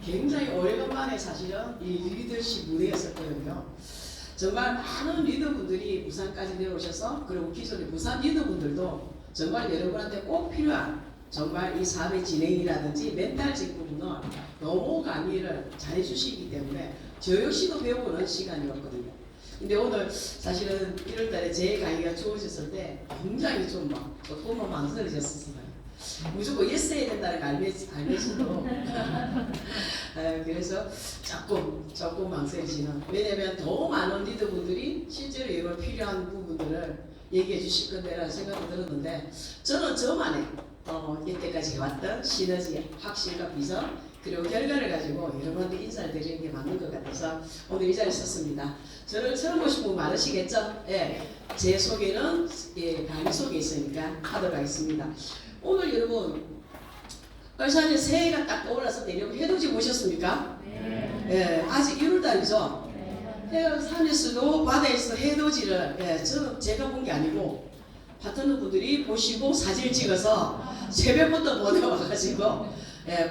굉장히 오래간만에 사실은 이 리더십 무대였었거든요. 정말 많은 리더분들이 부산까지 내려오셔서, 그리고 기존의 부산 리더분들도 정말 여러분한테 꼭 필요한 정말 이 사업의 진행이라든지 멘탈적 부분은 너무 강의를 잘해주시기 때문에 저 역시도 배우는 시간이었거든요. 근데 오늘 사실은 1월달에 제 강의가 주어졌을 때 굉장히 조금만 망설여졌었어요. 무조건 예스 해야 된다는 걸 알면서도 그래서 조금 망설여지는. 왜냐면 더 많은 리더분들이 실제로 이걸 필요한 부분들을 얘기해 주실 건데라는 생각이 들었는데, 저는 저만의 이때까지 해왔던 시너지, 확실과 비전, 그리고 결과를 가지고 여러분한테 인사를 드리는 게 맞는 것 같아서 오늘 이 자리에 섰습니다. 저를 처음 보신 분 많으시겠죠? 예, 제 소개는 강의 속에 있으니까 하도록 하겠습니다. 오늘 여러분 얼마 전에 새해가 딱 떠올라서 여러분 해돋이 보셨습니까? 네. 예, 아직 1월달이죠? 네. 산에서도 바다에서 해돋이를 제가 본 게 아니고 파트너 분들이 보시고 사진 찍어서 새벽부터 보내와가지고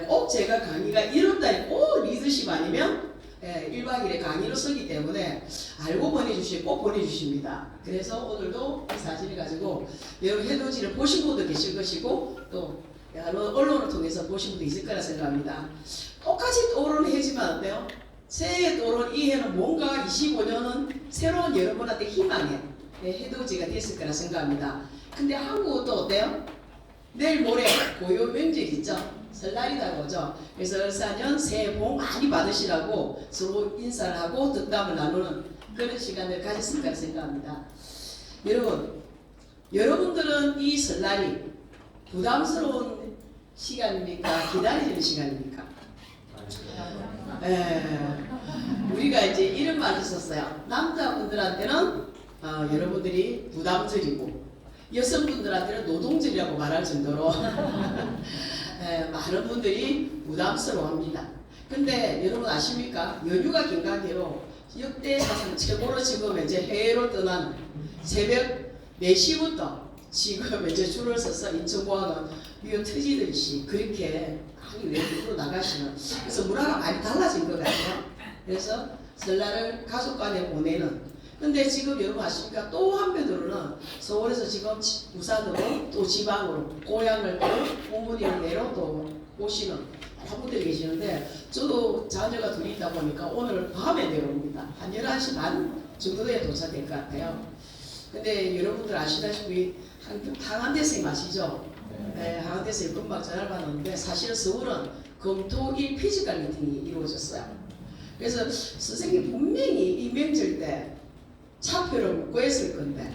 꼭 제가 강의가 1월달에 꼭 리더십 아니면 1박 2일의 강의로 쓰기 때문에 알고 꼭 보내주십니다. 그래서 오늘도 이 사진을 가지고 여러분 해돋이를 보신 분도 계실 것이고 또 여러 언론을 통해서 보신 분도 있을 거라 생각합니다. 똑같이 떠오르는 해지만 어때요? 새해에 떠오르는 이 해는 뭔가 25년은 새로운 여러분한테 희망의 해돋이가 됐을 거라 생각합니다. 근데 한국은 또 어때요? 내일 모레 고요 명절 있죠? 설날이라고 하죠. 그래서 을사년 새해 복 많이 받으시라고 서로 인사를 하고 덕담을 나누는 그런 시간을 가졌을 거라 생각합니다. 여러분들은 이 설날이 부담스러운 시간입니까? 기다리는 시간입니까? 우리가 이제 이런 말을 썼어요. 남자분들한테는 여러분들이 부담스리고 여성분들한테는 노동절이라고 말할 정도로 많은 분들이 부담스러워합니다. 근데 여러분 아십니까? 연휴가 긴 관계로 역대 사상 최고로 지금 이제 해외로 떠난 새벽 4시부터 지금 이제 줄을 서서 인천공항은 미어 터지듯이 그렇게 많이 외국으로 나가시는, 그래서 문화가 많이 달라진 것 같아요. 그래서 설날을 가족 간에 보내는. 근데 지금 여러분 아십니까? 또 한편으로는 서울에서 지금 부산으로 또 지방으로 고향을 또 부모님을 내로 또 오시는 분들이 계시는데, 저도 자녀가 둘이 있다 보니까 오늘 밤에 내려옵니다. 한 11시 반 정도에 도착될 것 같아요. 근데 여러분들 아시다시피 항한대 선생님 아시죠? 네, 항한대 선생님 금방 전화를 받았는데 사실은 서울은 금토일 피지컬 미팅이 이루어졌어요. 그래서 선생님 분명히 이 명절 때 차표를 묶고 했을 건데,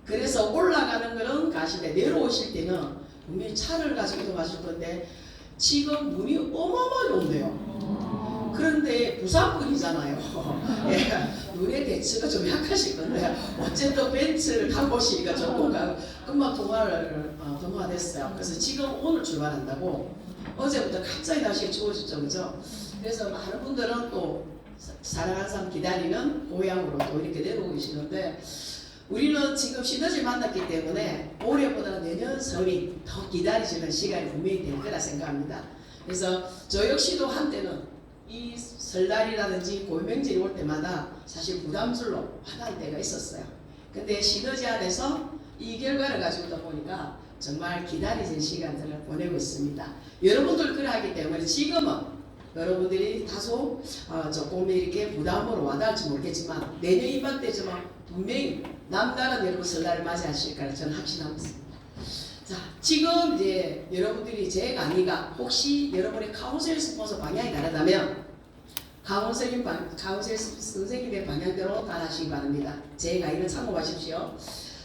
그래서 올라가는 거는 가시되 내려오실 때는 분명히 차를 가지고 가실 건데 지금 눈이 어마어마하게 온대요. 그런데 부산분이잖아요. 눈의 대처가 좀 약하실 건데 어쨌든 벤츠를 타고 오시니까 조금 금방 동화됐어요. 그래서 지금 오늘 출발한다고. 어제부터 갑자기 날씨가 추워졌죠, 그죠? 그래서 많은 분들은 또 사랑하는 사람 기다리는 고향으로 또 이렇게 내려오고 계시는데, 우리는 지금 시너지를 만났기 때문에 올해보다 내년 설이 더 기다리시는 시간이 분명히 될 거라 생각합니다. 그래서 저 역시도 한때는 이 설날이라든지 고유명절이 올 때마다 사실 부담스러워 화날 때가 있었어요. 근데 시너지 안에서 이 결과를 가지고 보니까 정말 기다리는 시간들을 보내고 있습니다. 여러분들 그래 하기 때문에 지금은 여러분들이 다소 조금 이렇게 부담으로 와닿을지 모르겠지만 내년 이맘때쯤은 분명히 남다른 여러분 설날을 맞이하실 거라 저는 확신하고 있습니다. 자, 지금 이제 여러분들이 제 강의가 혹시 여러분의 카운셀 스폰서 방향이 다르다면 카운셀 선생님의 방향대로 따라하시기 바랍니다. 제 강의는 참고하십시오.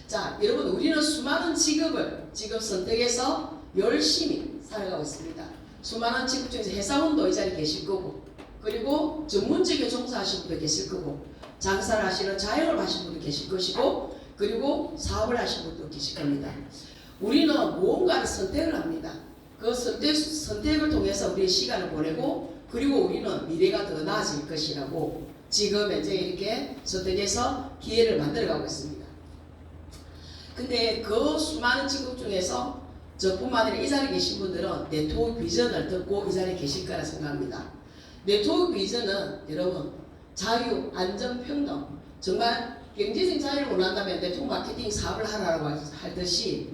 자, 여러분 우리는 수많은 직업을 지금 선택해서 열심히 살아가고 있습니다. 수많은 직업 중에서 회사원도 이 자리에 계실 거고, 그리고 전문직에 종사하시는 분도 계실 거고, 장사를 하시는 자영업을 하시는 분도 계실 것이고, 그리고 사업을 하시는 분도 계실 겁니다. 우리는 무언가를 선택을 합니다. 그 선택을 통해서 우리의 시간을 보내고, 그리고 우리는 미래가 더 나아질 것이라고 지금 이제 이렇게 선택해서 기회를 만들어가고 있습니다. 근데 그 수많은 직업 중에서 저뿐만 아니라 이 자리에 계신 분들은 네트워크 비전을 듣고 이 자리에 계실 거라 생각합니다. 네트워크 비전은 여러분 자유, 안전, 평등, 정말 경제적 자유를 원한다면 네트워크 마케팅 사업을 하라고 하듯이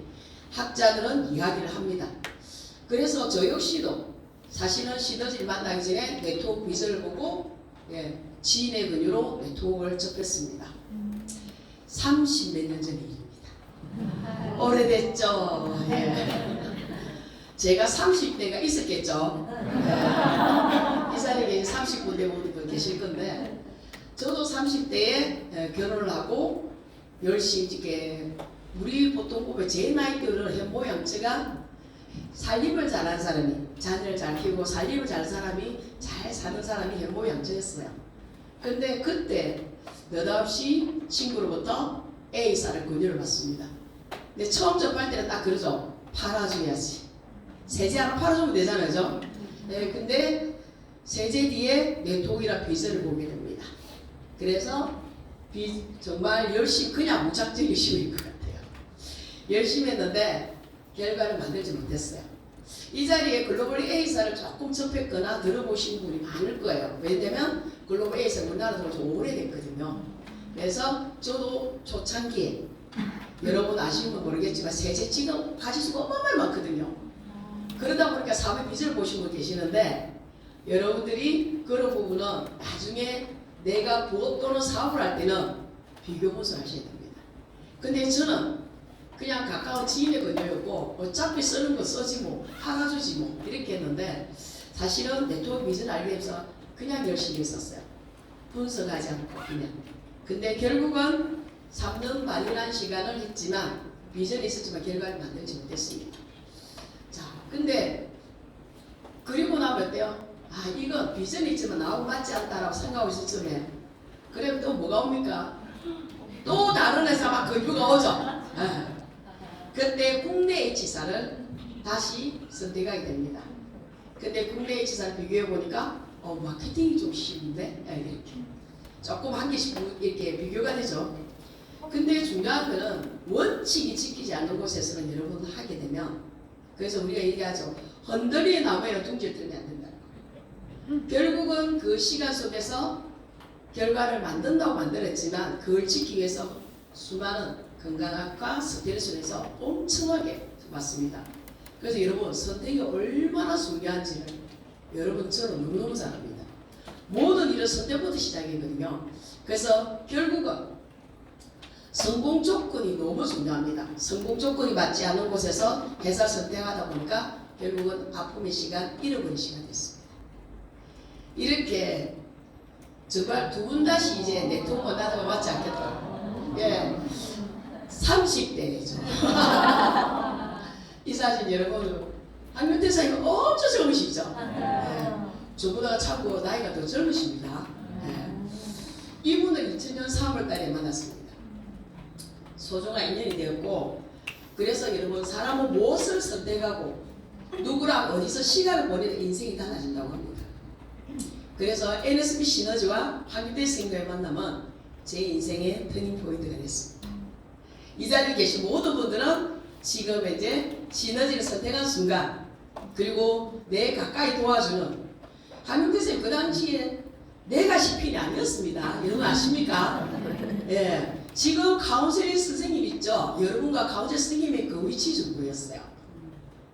학자들은 이야기를 합니다. 그래서 저 역시도 사실은 시너지를 만나기 전에 네트워크 비전을 보고 지인의 권유로 네트워크를 접했습니다. 30몇 년 전의 일입니다. 오래됐죠. 제가 30대가 있었겠죠. 이 자리에 30군데 모두 계실 건데 저도 30대에 결혼을 하고 열심히 이렇게 우리 보통 보면 제 나이대로 현모양처가 살림을 잘하는 사람이 자녀를 잘 키우고 살림을 잘하는 사람이 잘 사는 사람이 현모양처였어요. 근데 그때 느닷없이 친구로부터 A사를 권유를 받습니다. 근데 처음 접할 때는 딱 그러죠. 팔아줘야지. 세제 하나 팔아주면 되잖아요. 그죠? 근데 세제 뒤에 네트워크라는 비전을 보게 됩니다. 그래서 정말 열심히 그냥 무작정 열심히 것 같아요. 열심히 했는데 결과를 만들지 못했어요. 이 자리에 글로벌 A사를 조금 접했거나 들어보신 분이 많을 거예요. 왜냐면 글로벌 A사 우리나라 들어서 오래됐거든요. 그래서 저도 초창기에 여러분 아시면 모르겠지만 세제 지금 가지수가 어마어마하게 많거든요. 그러다 보니까 사업의 빚을 보신 분 계시는데 여러분들이 그런 부분은 나중에 내가 부업 또는 사업을 할 때는 비교 분석하셔야 됩니다. 근데 저는 그냥 가까운 지인의 권유였고 어차피 쓰는 거 써지 뭐 팔아주지 뭐 이렇게 했는데 사실은 네트워크 비전을 알게 돼서 그냥 열심히 했었어요. 분석하지 않고 그냥. 근데 결국은 3년 반이라는 시간을 했지만 비전이 있었지만 결과를 만들지 못했습니다. 자, 근데 그리고 나면 어때요? 아, 이거 비전이 있지만 나하고 맞지 않다라고 생각하고 있을 쯤에 그럼 또 뭐가 옵니까? 또 다른 회사 막 건조가 오죠. 그때 국내 H사를 다시 선택하게 됩니다. 근데 국내 H사를 비교해 보니까 마케팅이 좀 쉬운데 이렇게 조금 한 개씩 이렇게 비교가 되죠. 근데 중요한 거는 원칙이 지키지 않는 곳에서는 여러분 하게 되면 그래서 우리가 얘기하죠. 흔들리에 나무에는 둥지를 뜨면 안 된다는 거예요. 결국은 그 시간 속에서 결과를 만든다고 만들었지만 그걸 지키기 위해서 수많은 건강학과 스트레스에서 엄청나게 맞습니다. 그래서 여러분 선택이 얼마나 중요한지를 여러분 저는 너무너무 잘 압니다. 모든 일은 선택부터 시작이거든요. 그래서 결국은 성공 조건이 너무 중요합니다. 성공 조건이 맞지 않은 곳에서 회사 선택하다 보니까 결국은 아픔의 시간, 잃어버린 시간이 됐습니다. 이렇게 정말 두 분 다시 이제 네트워크 나다가 맞지 않겠더라고요. 30대죠. 이 사진 여러분 한명대사님 엄청 젊으시죠? 저보다 참고 나이가 더 젊으십니다. 이분은 2000년 3월달에 만났습니다. 소중한 인연이 되었고 그래서 여러분 사람은 무엇을 선택하고 누구랑 어디서 시간을 보내는 인생이 달라진다고 합니다. 그래서 NSB 시너지와 황규태 선생님과의 만남은 제 인생의 터닝포인트가 됐습니다. 이 자리에 계신 모든 분들은 지금 이제 시너지를 선택한 순간 그리고 내 가까이 도와주는 황규태 선생님 그 당시에 내가 CPN이 아니었습니다. 여러분 아십니까? 지금 카운셀링 선생님 있죠? 여러분과 카운셀 선생님의 그 위치 정도였어요.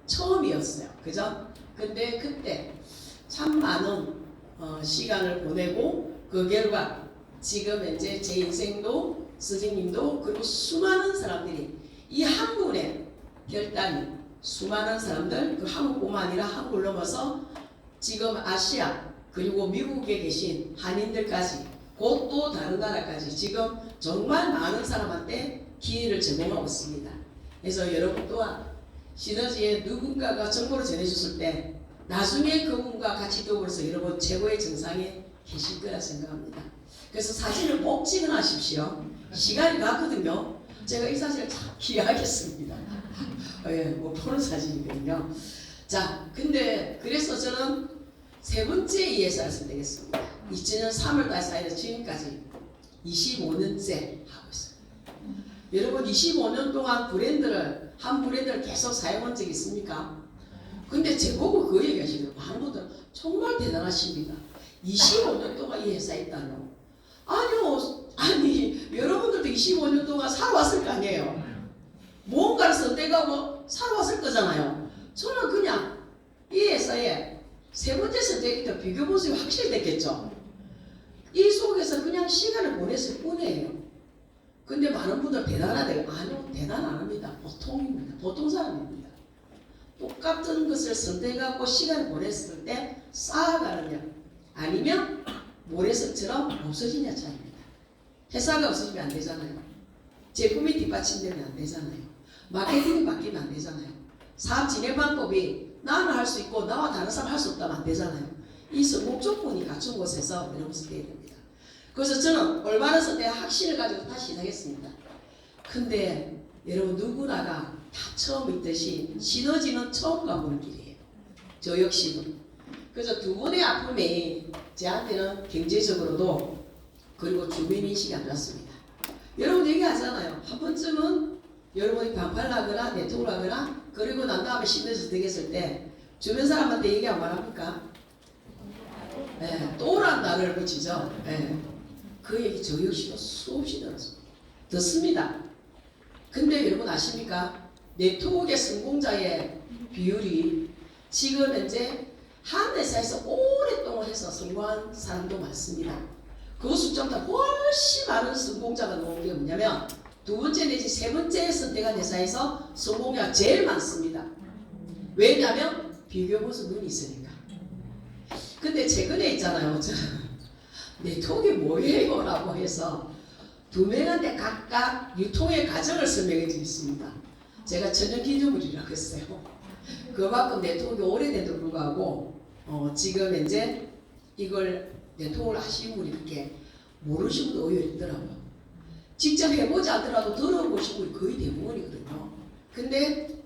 처음이었어요. 그죠? 근데 그때 참 많은 시간을 보내고 그 결과 지금 이제 제 인생도 선생님도 그리고 수많은 사람들이 이 한 분의 결단이 수많은 사람들 그 한국뿐만 아니라 한국을 넘어서 지금 아시아 그리고 미국에 계신 한인들까지 곧 또 다른 나라까지 지금 정말 많은 사람한테 기회를 제공하고 있습니다. 그래서 여러분 또한 시너지에 누군가가 정보를 전해줬을 때 나중에 그분과 같이 더불어서 여러분 최고의 정상에 계실 거라 생각합니다. 그래서 사진을 꼭 찍어놔십시오. 시간이 가거든요. 제가 이 사진을 참 기억하겠습니다. 뭐 보는 사진이거든요. 자, 근데 그래서 저는 세 번째 ESR을 선택했습니다. 2000년 3월달 사이에서 지금까지 25년째 하고 있습니다. 여러분 25년 동안 한 브랜드를 계속 사용한 적이 있습니까? 근데 제보고 그 얘기 하시는 많은 분들은 정말 대단하십니다. 25년 동안 이 회사에 있다뇨. 아니요. 아니 여러분들도 25년 동안 살아왔을 거 아니에요. 뭔가를 선택하고 살아왔을 거잖아요. 저는 그냥 이 회사에 세 번째 선택이 더 비교 모습이 확실히 됐겠죠. 이 속에서 그냥 시간을 보냈을 뿐이에요. 근데 많은 분들 대단하대요. 아니요, 대단 안 합니다. 보통입니다. 보통 사람입니다. 똑같은 것을 선택하고 시간을 보냈을 때 쌓아가느냐 아니면 모래성처럼 없어지냐 차이입니다. 회사가 없어지면 안 되잖아요. 제품이 뒷받침되면 안 되잖아요. 마케팅이 바뀌면 안 되잖아요. 사업 진행 방법이 나는 할 수 있고 나와 다른 사람 할 수 없다면 안 되잖아요. 이 성공 조건이 갖춘 곳에서 여러분 선택해야 됩니다. 그래서 저는 올바른 선택 확신을 가지고 다시 시작했습니다. 근데 여러분 누구나가 다 처음 있듯이 시너지는 처음 가보는 길이에요. 저 역시도. 그래서 두 번의 아픔이 저한테는 경제적으로도 그리고 주변인식이 안 좋았습니다. 여러분 얘기하잖아요. 한 번쯤은 여러분이 반팔하거나 네트워크를 하거나 그리고 난 다음에 시너지 되겠을 때 주변 사람한테 얘기하면 말합니까? 네, 또란 단어를 붙이죠. 네. 그 얘기 저 역시도 수없이 듣습니다. 근데 여러분 아십니까? 네트워크의 성공자의 비율이 지금 현재 한 회사에서 오랫동안 해서 성공한 사람도 많습니다. 그 숫자보다 훨씬 많은 성공자가 나온 게 뭐냐면 두 번째 내지 세 번째 선택한 회사에서 성공자가 제일 많습니다. 왜냐하면 비교 보수 눈이 있으니까. 근데 최근에 있잖아요. 네트워크가 뭐예요? 라고 해서 두 명한테 각각 유통의 과정을 설명해 드렸습니다. 제가 천연 기념물이라고 했어요. 그만큼 네트워크가 오래돼도 불구하고 지금 이제 이걸 네트워크를 하시는 분이 이렇게 모르시는 분도 오히려 있더라고요. 직접 해보지 않더라도 들어보신 분이 거의 대부분이거든요. 근데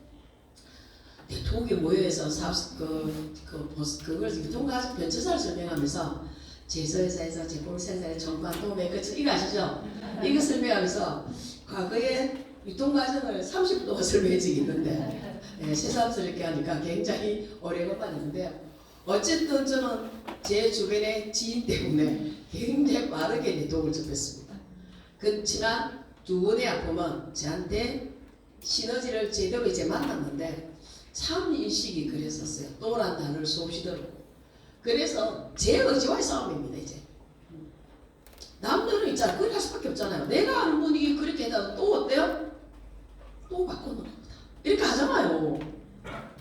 네트워크에 모여서 그걸 유통과정 변천사를 설명하면서 제조회사에서 제품 생산에 정관 도매 그 이거 아시죠? 이거 설명하면서 과거에 유통과정을 30분 동안 설명해 주겠는데 새삼스럽게 하니까 굉장히 오래 걸렸는데 어쨌든 저는 제 주변의 지인 때문에 굉장히 빠르게 네트워크를 접했습니다. 그렇지만 두 번의 아픔은 저한테 시너지를 제대로 이제 만났는데 참 인식이 그랬었어요. 또란 단어를 수없이 들었고 그래서 제 의지와의 싸움입니다. 이제 남들은 있잖아 그렇게 할 수밖에 없잖아요. 내가 아는 분이 그렇게 해도 또 어때요? 또 바꿔놓는 겁니다. 이렇게 하잖아요.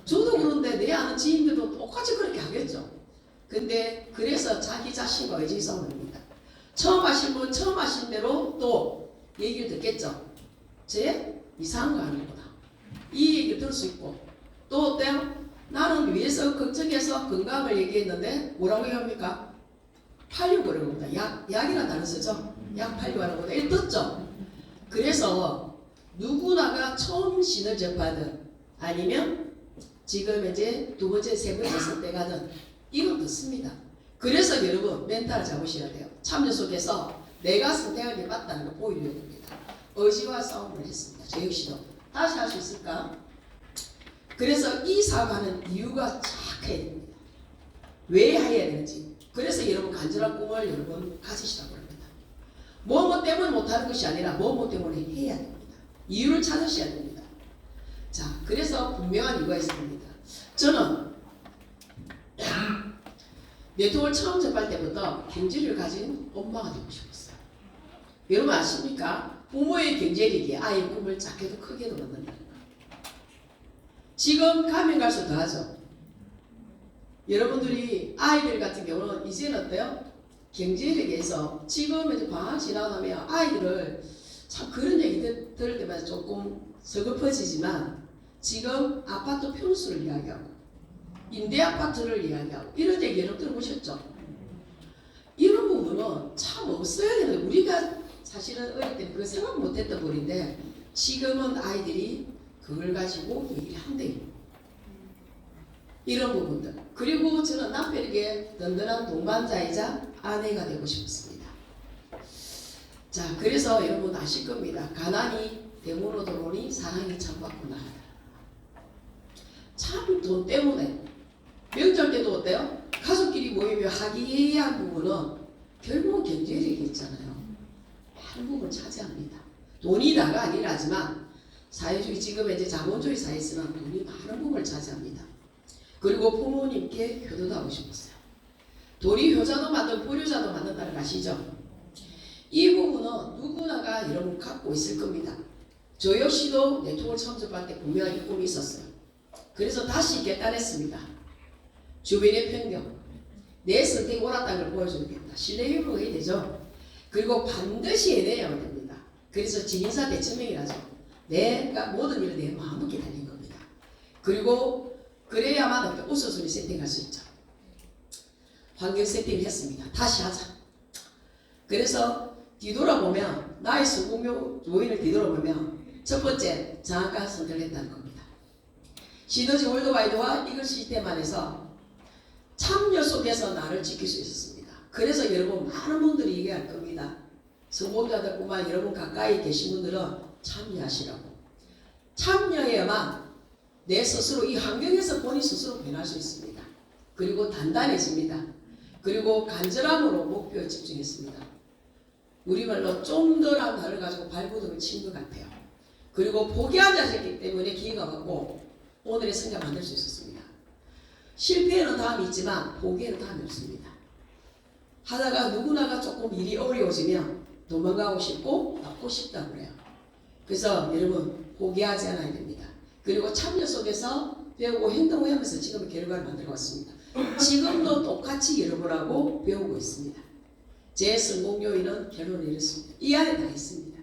저도 그런데 내 아는 지인들도 똑같이 그렇게 하겠죠. 근데 그래서 자기 자신과 의지 싸움입니다. 처음 하신 분 처음 하신 대로 또 얘기를 듣겠죠. 쟤 이상한 거 아니구나. 이 얘기를 들을 수 있고 또 어때요? 나는 위에서 걱정해서 건강을 얘기했는데 뭐라고 얘기합니까? 팔려고 그러는 겁니다. 약이란 단어 쓰죠? 약 팔려고 하는 겁니다. 이거 듣죠? 그래서 누구나가 처음 신을 접하든 아니면 지금 이제 두 번째, 세 번째 선택하든 이건 듣습니다. 그래서 여러분 멘탈을 잡으셔야 돼요. 참여 속에서 내가 선택한 게 맞다는 걸 보여줘야 됩니다. 의지와 싸움을 했습니다. 저 역시도. 다시 할 수 있을까? 그래서 이 사업하는 이유가 착해야 됩니다. 왜 해야 되는지. 그래서 여러분 간절한 꿈을 여러분 가지시라고 합니다. 뭐 때문에 못하는 것이 아니라 뭐 때문에 해야 됩니다. 이유를 찾으셔야 됩니다. 자, 그래서 분명한 이유가 있습니다. 저는 네트워크를 처음 접할 때부터 경제력을 가진 엄마가 되고 싶었어요. 여러분 아십니까? 부모의 경제력이 아이의 꿈을 작게도 크게도 만든다. 지금 가면 갈수록 더하죠. 여러분들이 아이들 같은 경우는 이제는 어때요? 경제력에서 지금 이제 방학 지나고 나면 아이들을 참 그런 얘기 들을 때마다 조금 서글퍼지지만 지금 아파트 평수를 이야기하고 임대 아파트를 이야기하고 이런 얘기 여러분 들어보셨죠? 이런 부분은 참 없어야 되는 우리가 사실은 어릴 때 그걸 생각 못했던 부분인데 지금은 아이들이 그걸 가지고 얘기를 한대요. 이런 부분들. 그리고 저는 남편에게 든든한 동반자이자 아내가 되고 싶습니다. 자, 그래서 여러분 아실 겁니다. 가난이 대문으로 들어오니 사랑이 창밖으로 나가다. 참 돈 때문에 명절 때도 어때요? 가족끼리 모이면 보이며 하기한 부분은 결국은 경제력이 있잖아요. 많은 부분을 차지합니다. 돈이 다가 아니라지만 사회주의 지금 이제 자본주의 사회에서는 돈이 많은 부분을 차지합니다. 그리고 부모님께 효도도 하고 싶었어요. 돈이 효자도 만들고 불효자도 만든다는 거 아시죠? 이 부분은 누구나가 여러분 갖고 있을 겁니다. 저 역시도 네트워크 처음 접할 때 분명히 꿈이 있었어요. 그래서 다시 결단했습니다. 주변의 편견, 내 선택이 옳았다는 걸 보여줘야겠다. 신뢰 회복이 되죠. 그리고 반드시 해내야 됩니다. 그래서 진인사 대천명이라죠. 내가 모든 일을 내 마음먹게 달린 겁니다. 그리고 그래야만 우선순위 세팅할 수 있죠. 환경 세팅을 했습니다. 다시 하자. 그래서 뒤돌아보면 나의 성공 요인을 뒤돌아보면 첫 번째 장학과 선택을 했다는 겁니다. 시너지 월드와이드와 이글 시스템 안에서 참여 속에서 나를 지킬 수 있었습니다. 그래서 여러분 많은 분들이 얘기할 겁니다. 성공자들뿐만 여러분 가까이 계신 분들은 참여하시라고. 참여해야만 내 스스로 이 환경에서 본인 스스로 변할 수 있습니다. 그리고 단단해집니다. 그리고 간절함으로 목표에 집중했습니다. 우리말로 좀 더란 말을 가지고 발버둥을 친 것 같아요. 그리고 포기하지 않았기 때문에 기회가 왔고 오늘의 성장 만들 수 있었습니다. 실패에는 다음이 있지만 포기에는 다음이 없습니다. 하다가 누구나가 조금 일이 어려워지면 도망가고 싶고 낫고 싶다고 그래요. 그래서 여러분 포기하지 않아야 됩니다. 그리고 참여 속에서 배우고 행동을 하면서 지금의 결과를 만들어 왔습니다. 지금도 똑같이 여러분하고 배우고 있습니다. 제 성공 요인은 결론을 이뤘습니다. 이 안에 다 있습니다.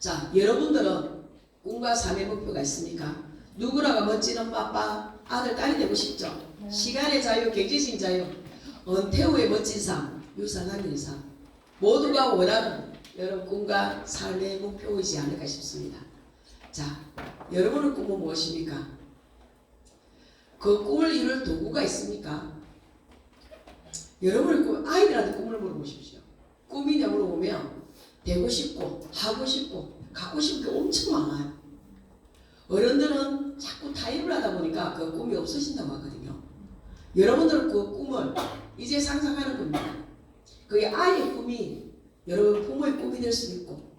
자, 여러분들은 꿈과 삶의 목표가 있습니까? 누구나가 멋진 엄마, 아빠, 아들, 딸이 되고 싶죠? 시간의 자유, 경제적인 자유, 은퇴 후의 멋진 삶, 유산한 일상 모두가 원하는 여러분 꿈과 삶의 목표이지 않을까 싶습니다. 자, 여러분의 꿈은 무엇입니까? 그 꿈을 이룰 도구가 있습니까? 여러분의 꿈, 아이들한테 꿈을 물어보십시오. 꿈이냐 물어보면 되고 싶고 하고 싶고 갖고 싶은 게 엄청 많아요. 어른들은 자꾸 타협을 하다 보니까 그 꿈이 없어진다고 하거든요. 여러분들은 그 꿈을 이제 상상하는 겁니다. 그게 아이의 꿈이 여러분 부모의 꿈이 될 수도 있고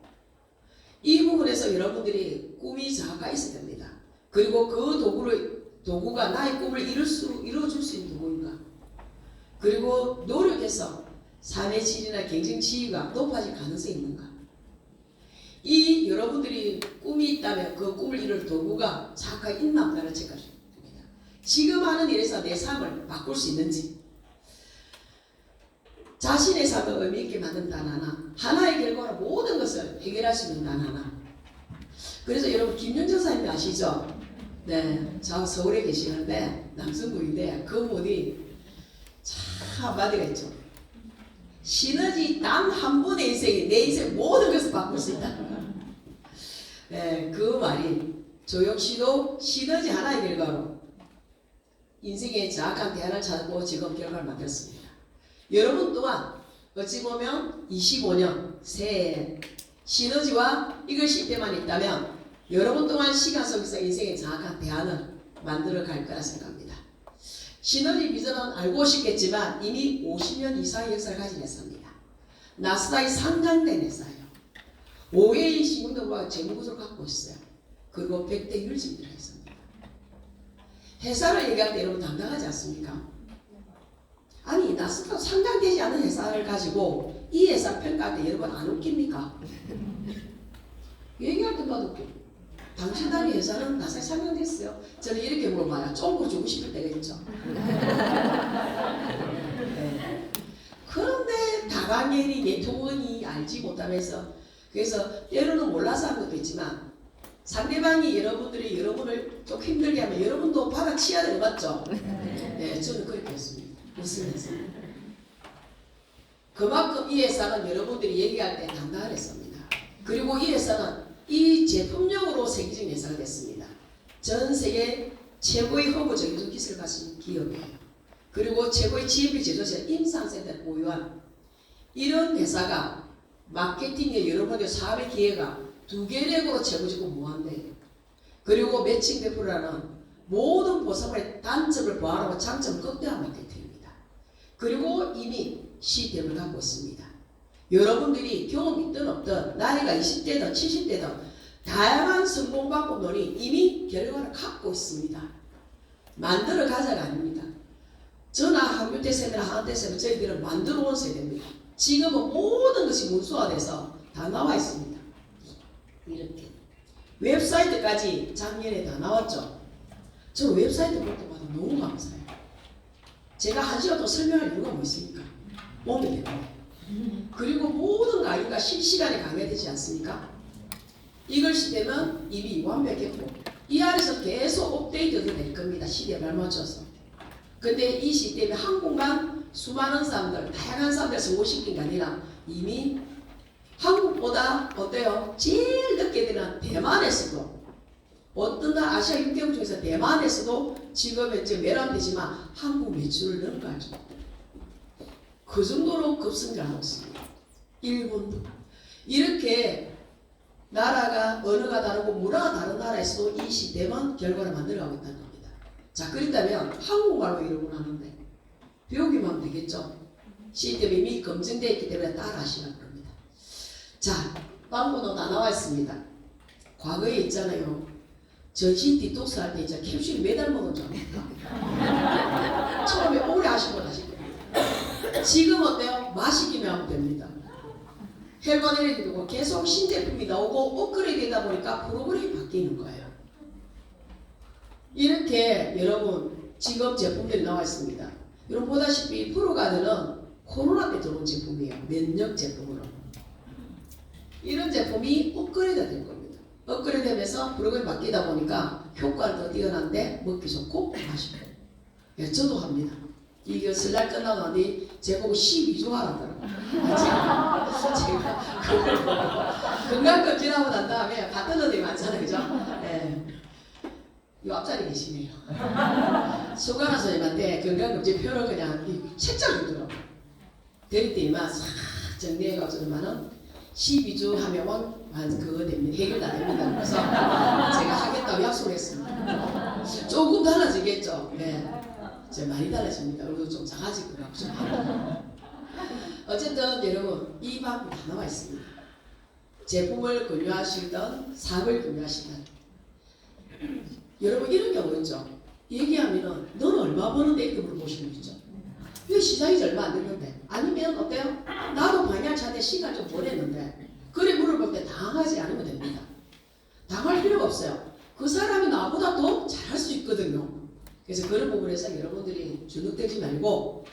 이 부분에서 여러분들이 꿈이 자아가 있어야 됩니다. 그리고 그 도구가 나의 꿈을 이루어줄 수 있는 도구인가? 그리고 노력해서 삶의 질이나 경쟁 지위가 높아질 가능성이 있는가? 이 여러분들이 꿈이 있다면 그 꿈을 이룰 도구가 자아가 있나 없나를 체크할 수 있습니다. 지금 하는 일에서 내 삶을 바꿀 수 있는지 자신의 삶을 의미 있게 만든 단 하나 하나의 결과로 모든 것을 해결할 수 있는 단 하나. 그래서 여러분 김윤정 사님 아시죠? 네, 저 서울에 계시는데 남성부인데 그분이 참 한마디가 있죠. 시너지 단 한 번의 인생이 내 인생 모든 것을 바꿀 수 있다는 거야. 네, 그 말이 저 역시도 시너지 하나의 결과로 인생의 정확한 대안을 찾고 지금 결과를 만들었습니다. 여러분 또한 어찌 보면 25년 새해 시너지와 이걸 시스템만 있다면 여러분 또한 시간 속에서 인생의 정확한 대안을 만들어 갈 거라 생각합니다. 시너지 비전은 알고 싶겠지만 이미 50년 이상의 역사를 가진 회사입니다. 나스닥이 상장된 회사예요. 5회의 신용도가 재무구조를 갖고 있어요. 그리고 100대 율직들을 했습니다. 회사를 얘기할 때 여러분 당당하지 않습니까? 아니 나스닥 상장되지 않은 회사를 가지고 이 회사 평가할 때 여러분 안 웃깁니까? 얘기할 때마다 웃겨. 당신 단위 회사는 나스닥 상장됐어요. 저는 이렇게 물어봐요. 쪼고 주고 싶을 때가 있죠. 네. 그런데 다방연이 네트워크니 알지 못하면서 그래서 때로는 몰라서 하는 것도 있지만 상대방이 여러분들이 여러분을 좀 힘들게 하면 여러분도 받아치야 되는 거 맞죠? 네, 저는 그렇게 했습니다. 웃으면서. 그만큼 이 회사는 여러분들이 얘기할 때 당당했습니다. 그리고 이 회사는 이 제품력으로 세계적인 회사가 됐습니다. 전 세계 최고의 허브 정유소 기술을 가진 기업이에요. 그리고 최고의 GMP 제조사 임상센터를 보유한 이런 회사가 마케팅에 여러분의 사업의 기회가 2개력으로 채워지고 무한대예요. 그리고 매칭 배포라는 모든 보상의 단점을 보완하고 장점을 극대화한 마케팅입니다. 그리고 이미 시스템을 갖고 있습니다. 여러분들이 경험이 있든 없든 나이가 20대든 70대든 다양한 성공 방법론이 이미 결과를 갖고 있습니다. 만들어 가자가 아닙니다. 저나 학교 때 세대나 학원 때 세대 저희들은 만들어 온 세대입니다. 지금은 모든 것이 문서화돼서 다 나와 있습니다. 이렇게 웹사이트까지 작년에 다 나왔죠. 저 웹사이트 볼 때마다 너무 감사해요. 제가 한 시간 더 설명할 이유가 뭐 있습니까? 오면 되고. 그리고 모든 강의가 실시간에 강의되지 않습니까? 이걸 시대는 이미 완벽했고 이 안에서 계속 업데이트가 될 겁니다. 시대에 발맞춰서. 근데 이 시대는 한국만 수많은 사람들, 다양한 사람들 성공시킨 게 아니라 이미 한국보다 어때요? 제일 늦게 되는 대만에서도 어떤 아시아 6개국 중에서 대만에서도 지금 이제 매람되지만 한국 매출을 넘어가죠. 그 정도로 급성장하고 있습니다. 일본도 이렇게 나라가 언어가 다르고 문화가 다른 나라에서도 이 시스템은 결과를 만들어가고 있다는 겁니다. 자, 그렇다면 한국말로 이러고 하는데 배우기만 하면 되겠죠. 시스템이 이미 검증되어 있기 때문에 따라 하시라고 합니다. 자, 방법도 다 나와 있습니다. 과거에 있잖아요. 전신 디톡스 할 때 이제 캡슐 매달 먹은 줄 압니까? 처음에 오래 하신 건 아실 겁니다. 지금 어때요? 마시기만 하면 됩니다. 혈관 에너지도 계속 신제품이 나오고 업그레이드 되다 보니까 프로그램이 바뀌는 거예요. 이렇게 여러분 지금 제품들이 나와 있습니다. 여러분 보다시피 프로가드는 코로나 때 들어온 제품이에요. 면역 제품으로. 이런 제품이 업그레이드 된 겁니다. 업그레이드 되면서 프로그램이 바뀌다 보니까 효과는 더 뛰어난데 먹기 좋고 맛있고. 예, 저도 합니다. 이거 설날 끝나고 나니 제보고 12조 하라더라고요. 제가 그걸 보고 건강검진하고 난 다음에 봤던 애들이 많잖아요. 그죠? 예. 이 앞자리 계시네요. 소가나 선생님한테 건강검진 표를 그냥 책장 주더라고요. 드릴 때만 싹 정리해가지고만은 12주 하면 그거 됩니다. 해결 다 됩니다. 그래서 제가 하겠다고 약속을 했습니다. 조금 달라지겠죠. 네. 많이 달라집니다. 얼굴도 좀 작아지고 좀 어쨌든 여러분 이 방법 다 나와 있습니다. 제품을 권유하시든 사업을 권유하시든 여러분 이런 경우 있죠. 얘기하면은 너는 얼마 버는데 이렇게 물어보시는 분 있죠. 왜 시장이 얼마 안 됐는데 아니면 어때요? 나도 방향차인데 시간 좀 보냈는데 그래 물어볼 때 당하지 않으면 됩니다. 당할 필요가 없어요. 그 사람이 나보다 더 잘할 수 있거든요. 그래서 그런 부분에서 여러분들이 주눅들지 말고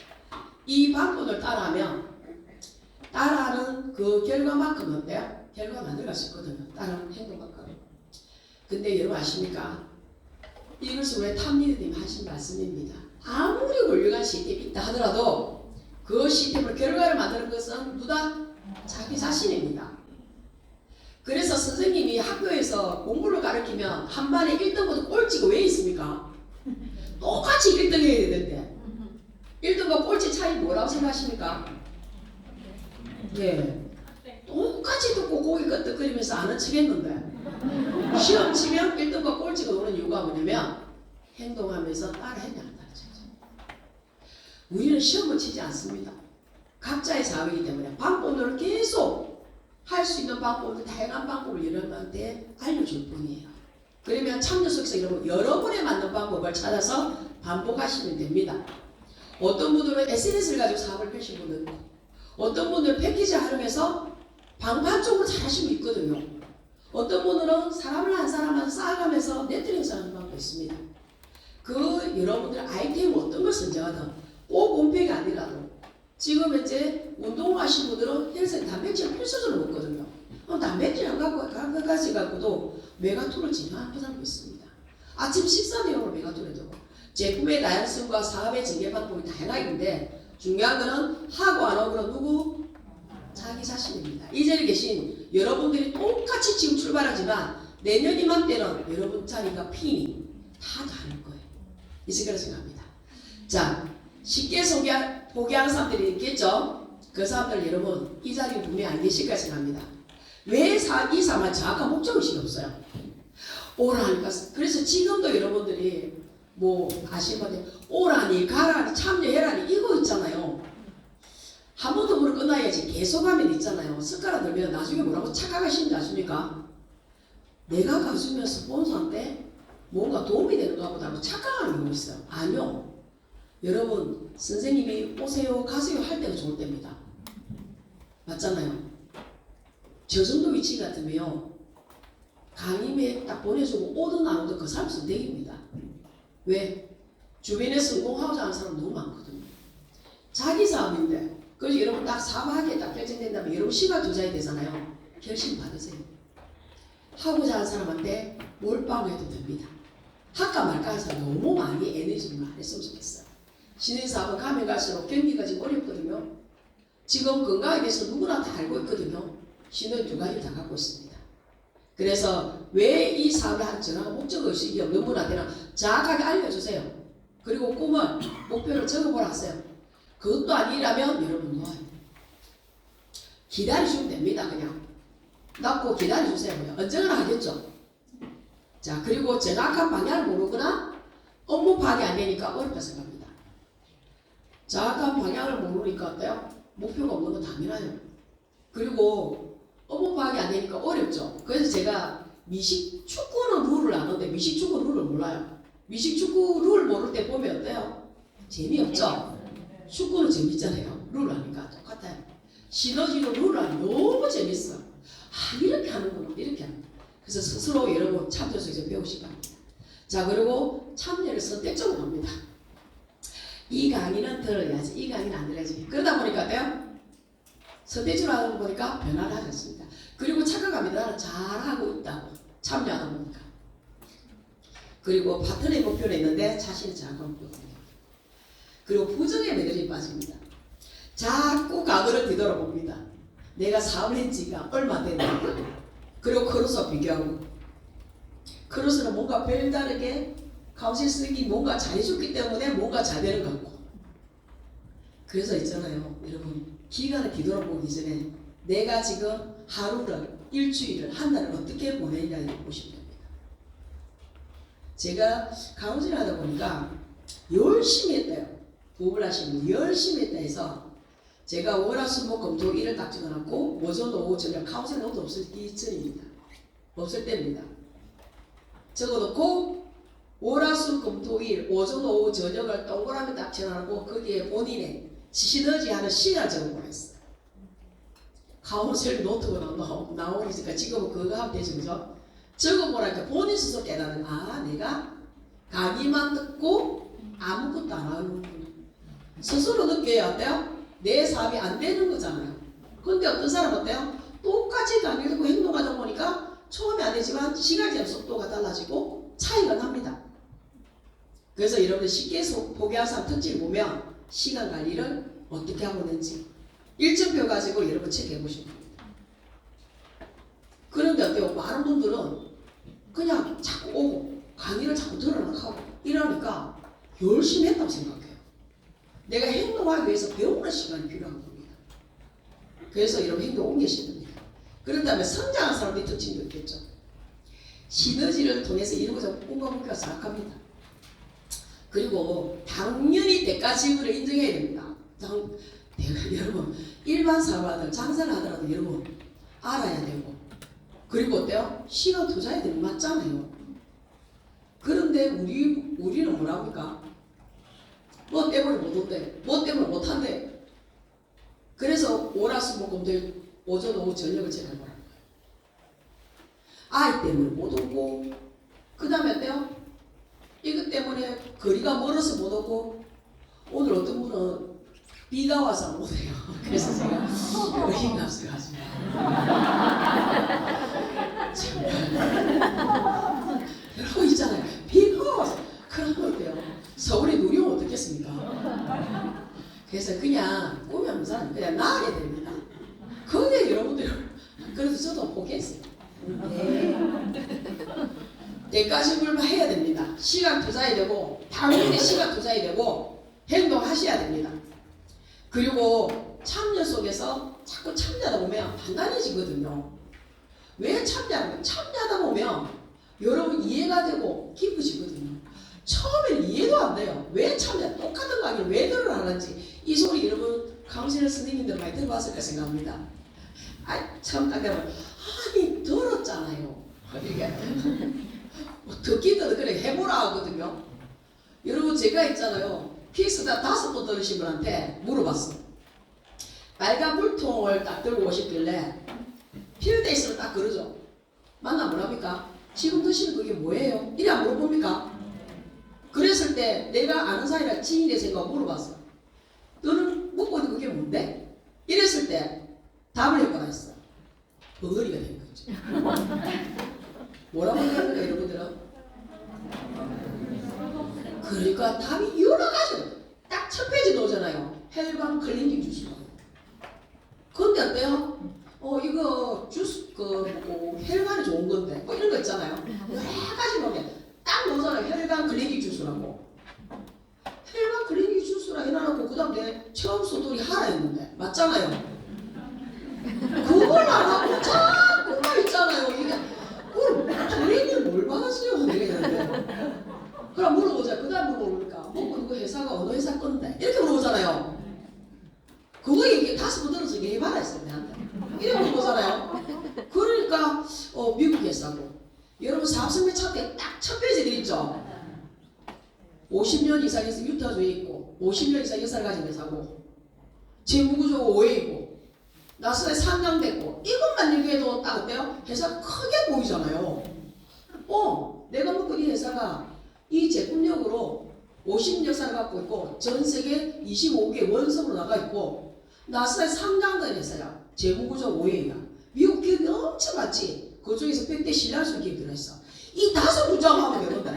이 방법을 따라하면 따라하는 그 결과만큼은 어때요? 결과 만들어갈 수 있거든요. 따라하는 행동만큼. 근데 여러분 아십니까? 이것을 왜 탑리더님이 하신 말씀입니다. 아무리 훌륭한 시스템이 있다 하더라도 그 시스템을 결과를 만드는 것은 누가? 자기 자신입니다. 그래서 선생님이 학교에서 공부를 가르치면 한 반에 1등보다 꼴찌가 왜 있습니까? 똑같이 1등 해야 되는데 1등과 꼴찌 차이 뭐라고 생각하십니까? 예. 똑같이 듣고 고기 끄덕거리면서 아는 척 했는데 시험 치면 1등과 꼴찌가 오는 이유가 뭐냐면 행동하면서 따라 했냐 안 따라 쳤죠. 우리는 시험을 치지 않습니다. 각자의 사업이기 때문에 방법을 계속 할 수 있는 방법을 다양한 방법을 여러분한테 알려줄 뿐이에요. 그러면 참여 속에서 여러분에 맞는 방법을 찾아서 반복하시면 됩니다. 어떤 분들은 SNS를 가지고 사업을 펼친 분도 있고 어떤 분들은 패키지 활용해서 방판적으로 잘하시는 분 있거든요. 어떤 분들은 사람을 한 사람만 쌓아가면서 네트워크 하는 방법도 있습니다. 그 여러분들 아이템 어떤 걸 선정하든 꼭 온팩이 아니라도 지금 현재 운동을 하시는 분들은 헬스에 단백질을 필수적으로 먹거든요. 단백질 안 가져가고도 메가토를 진화하는 사람도 있습니다. 아침 식사 내용으로 메가토를 두고 제품의 다양성과 사업의 전개 방법이 다양하긴데 중요한 거는 하고 안 하고는 누구? 자기 자신입니다. 이 자리에 계신 여러분들이 똑같이 지금 출발하지만 내년 이맘때는 여러분 자리가 핀이 다 다를 거예요. 이 생각을 생각합니다. 자, 쉽게 포기하는 사람들이 있겠죠? 그 사람들 여러분 이 자리에 분명히 안 계실 거라 생각합니다. 왜 이 삶은 정확한 목적의식이 없어요? 오라니까. 그래서 지금도 여러분들이 뭐 아시는 분들 오라니 가라니 참여해라니 이거 있잖아요. 해야지. 계속하면 있잖아요. 습관을 들면 나중에 뭐라고 착각하시는지 아십니까? 내가 가수면 스폰서한테 뭔가 도움이 되는가 보다고 착각하는 경우 있어요. 아니요. 여러분, 선생님이 오세요 가세요 할 때가 좋을 때입니다. 맞잖아요. 저 정도 위치 같으면 강의에 딱 보내주고 오든 안 오든 그 사람 선택입니다. 왜? 주변에 성공하고자 하는 사람 너무 많거든요. 자기 사업인데 그래서 여러분 딱 사업하기에 딱 결정된다면 여러분 시간 투자해야 되잖아요. 결심 받으세요. 하고자 하는 사람한테 몰빵해도 됩니다. 할까 말까 하는 사람 너무 많이 에너지를 안 했으면 좋겠어요. 신인사업은 가면 갈수록 경기가 지금 어렵거든요. 지금 건강에 대해서 누구나 다 알고 있거든요. 신은 두 가지를 다 갖고 있습니다. 그래서 왜 이 사업을 하는 정확한 목적의식이 없는 분한테는 정확하게 알려주세요. 그리고 꿈은 목표를 적어보라 하세요. 그것도 아니라면 여러분 놓아요. 기다려주면 됩니다. 그냥 놔고 기다려주세요. 언젠가는 하겠죠. 자, 그리고 정확한 방향을 모르거나 업무 파악이 안 되니까 어렵다 생각합니다. 정확한 방향을 모르니까 어때요? 목표가 없는 건 당연해요. 그리고 업무 파악이 안 되니까 어렵죠. 그래서 제가 미식축구는 룰을 아는데 미식축구 룰을 몰라요. 미식축구 룰 모를 때 보면 어때요? 재미없죠? 축구는 재밌잖아요. 룰 아니까 똑같아요. 시너지로 룰을 하면 너무 재밌어. 아, 이렇게 하는구나. 이렇게 하는 거예요. 그래서 스스로 여러분 참여해서 이제 배우시기 바랍니다. 자, 그리고 참여를 선택적으로 합니다. 이 강의는 들어야지, 이 강의는 안 들어야지. 그러다 보니까 어때요? 선택적으로 하다 보니까 변화를 하지 않습니다. 그리고 착각합니다. 나는 잘하고 있다고 참여하다 보니까. 그리고 파트너의 목표는 있는데 자신이 잘하고 있거든요. 그리고 부정의 매듭이 빠집니다. 자꾸 과거를 뒤돌아봅니다. 내가 사업을 한 지가 얼마 됐는가. 그리고 크로스와 비교하고. 크로스는 뭔가 별다르게 카운슬 쓰기 뭔가 잘해줬기 때문에 뭔가 잘 되는 것 같고. 그래서 있잖아요. 여러분, 기간을 뒤돌아보기 전에 내가 지금 하루를, 일주일을, 한 달을 어떻게 보내느냐를 보시면 됩니다. 제가 카운슬을 하다 보니까 열심히 했대요. 부업을 하시는 분 열심히 했다 해서 제가 월화수목금토 일을 딱 적어놨고 오전 오후 저녁 카운슬 노트 없을 전입니다. 없을 때입니다. 적어놓고 월화수금토일 오전 오후 저녁을 동그라미 딱 적어놓고 거기에 본인의 시너지 하는 시간을 적어보냈어요. 카운슬 노트가 나오니까 지금은 그거 하면 되죠. 그죠? 적어보니까 본인 스스로 깨닫는, 아, 내가 강의만 듣고 아무것도 안 하는구나. 스스로 느껴야 어때요? 내 사업이 안 되는 거잖아요. 근데 어떤 사람 어때요? 똑같이 강의 듣고 행동하다 보니까 처음에 안 되지만 시간이 지나면 속도가 달라지고 차이가 납니다. 그래서 여러분들 쉽게 포기한 사람 특징을 보면 시간 관리를 어떻게 하고 있는지 일정표 가지고 여러분 체크해 보시면 됩니다. 그런데 어때요? 많은 분들은 그냥 자꾸 오고 강의를 자꾸 들어나가고 이러니까 열심히 했다고 생각해요. 내가 행동하기 위해서 배우는 시간이 필요한 겁니다. 그래서 여러분 행동 옮기시면 됩니다. 그런 다음에 성장한 사람들의 특징도 있겠죠. 시너지를 통해서 이루고자 꿈과 목표가 정확합니다. 그리고 당연히 대가 지불을 인정해야 됩니다. 여러분 일반 사업하든 장사를 하더라도 여러분 알아야 되고 그리고 어때요? 시간 투자해야 되는 거 맞잖아요. 그런데 우리는 뭐라 합니까? 뭐 때문에 못 온대. 뭐 때문에 못 한대. 그래서 월화수목금토일 오전 오후 저녁을 제가 뭐라 거예요. 아이 때문에 못 오고 그 다음에 어때요? 이것 때문에 거리가 멀어서 못 오고 오늘 어떤 분은 비가 와서 못 오요. 그래서 제가 어이가 없어가지고 정말 여러분 있잖아요. 비가 와서 그런 거 어때요? 서울에 눈이 오면 어떻겠습니까? 그래서 그냥 꿈이 없는 사람 그냥 나가게 됩니다. 그게 여러분들 그래서 저도 포기했어요. 대가지불만 해야 됩니다. 시간 투자해야 되고 당연히 시간 투자해야 되고 행동하셔야 됩니다. 그리고 참여 속에서 자꾸 참여하다 보면 단단해지거든요. 왜 참여하면 참여하다 보면 여러분 이해가 되고 기쁘시거든요. 처음에는 이해도 안 돼요. 왜 참여 똑같은 강의를 왜 들으라는지 이 소리 여러분 카운슬러 선생님들 많이 들어봤을까 생각합니다. 처음 딱 되면 아니 들었잖아요. 이게 듣기도 그래 해보라 하거든요. 여러분 제가 있잖아요. PX다 5번 들으신 분한테 물어봤어. 빨간 물통을 딱 들고 오셨길래 필드에서는 딱 그러죠. 만나 뭐랍니까? 지금 드시는 그게 뭐예요? 이래 안 물어봅니까? 그랬을 때 내가 아는 사이라 지인의 생각 물어봤어. 너는 먹고 있는 그게 뭔데? 이랬을 때 답을 해봐라 했어. 벙어리가 된 거죠. 뭐라고 하는 거야 여러분들은? 그러니까 답이 여러 가지. 딱 첫 페이지 나오잖아요. 혈관 클리닝 주스라고. 근데 어때요? 이거 주스 혈관이 좋은 건데 뭐 이런 거 있잖아요. 여러 가지 보면 딱 나오잖아요. 혈관 클리닝 주스라고. 혈관 클리닝 주스라 해놔놓고 그 다음 내 처음 소돌이 하나 있는데 맞잖아요. 그걸 안 하고 자꾸만 있잖아요. 이게 그걸 트레이닝을 뭘 받았어요? 내가 이랬는데 그럼 물어보자. 그 다음 물어보니까 그거 회사가 어느 회사 건데 이렇게 물어보잖아요. 그거 얘기 5번 들어서 얘기해봐라 했어요. 내한테 이렇게 물어보잖아요. 그러니까 미국 회사고 여러분 사업성명 차트에 딱 첫 페이지들 있죠. 50년 이상 해서 유타주에 있고 50년 이상 역사를 가진 회사고 재무구조가 5회이고 나스닥에 상장됐고 이것만 얘기해도 딱 어때요? 회사가 크게 보이잖아요. 내가 먹고 이 회사가 이 제품력으로 50년 역사를 갖고 있고 전 세계 25개 원석으로 나가 있고 나스닥에 상장된 회사야. 재무구조 5회야. 미국 기업이 엄청 많지. 그 중에서 100대 신뢰할 기업이 들어있어. 이 5 부장하면 되는데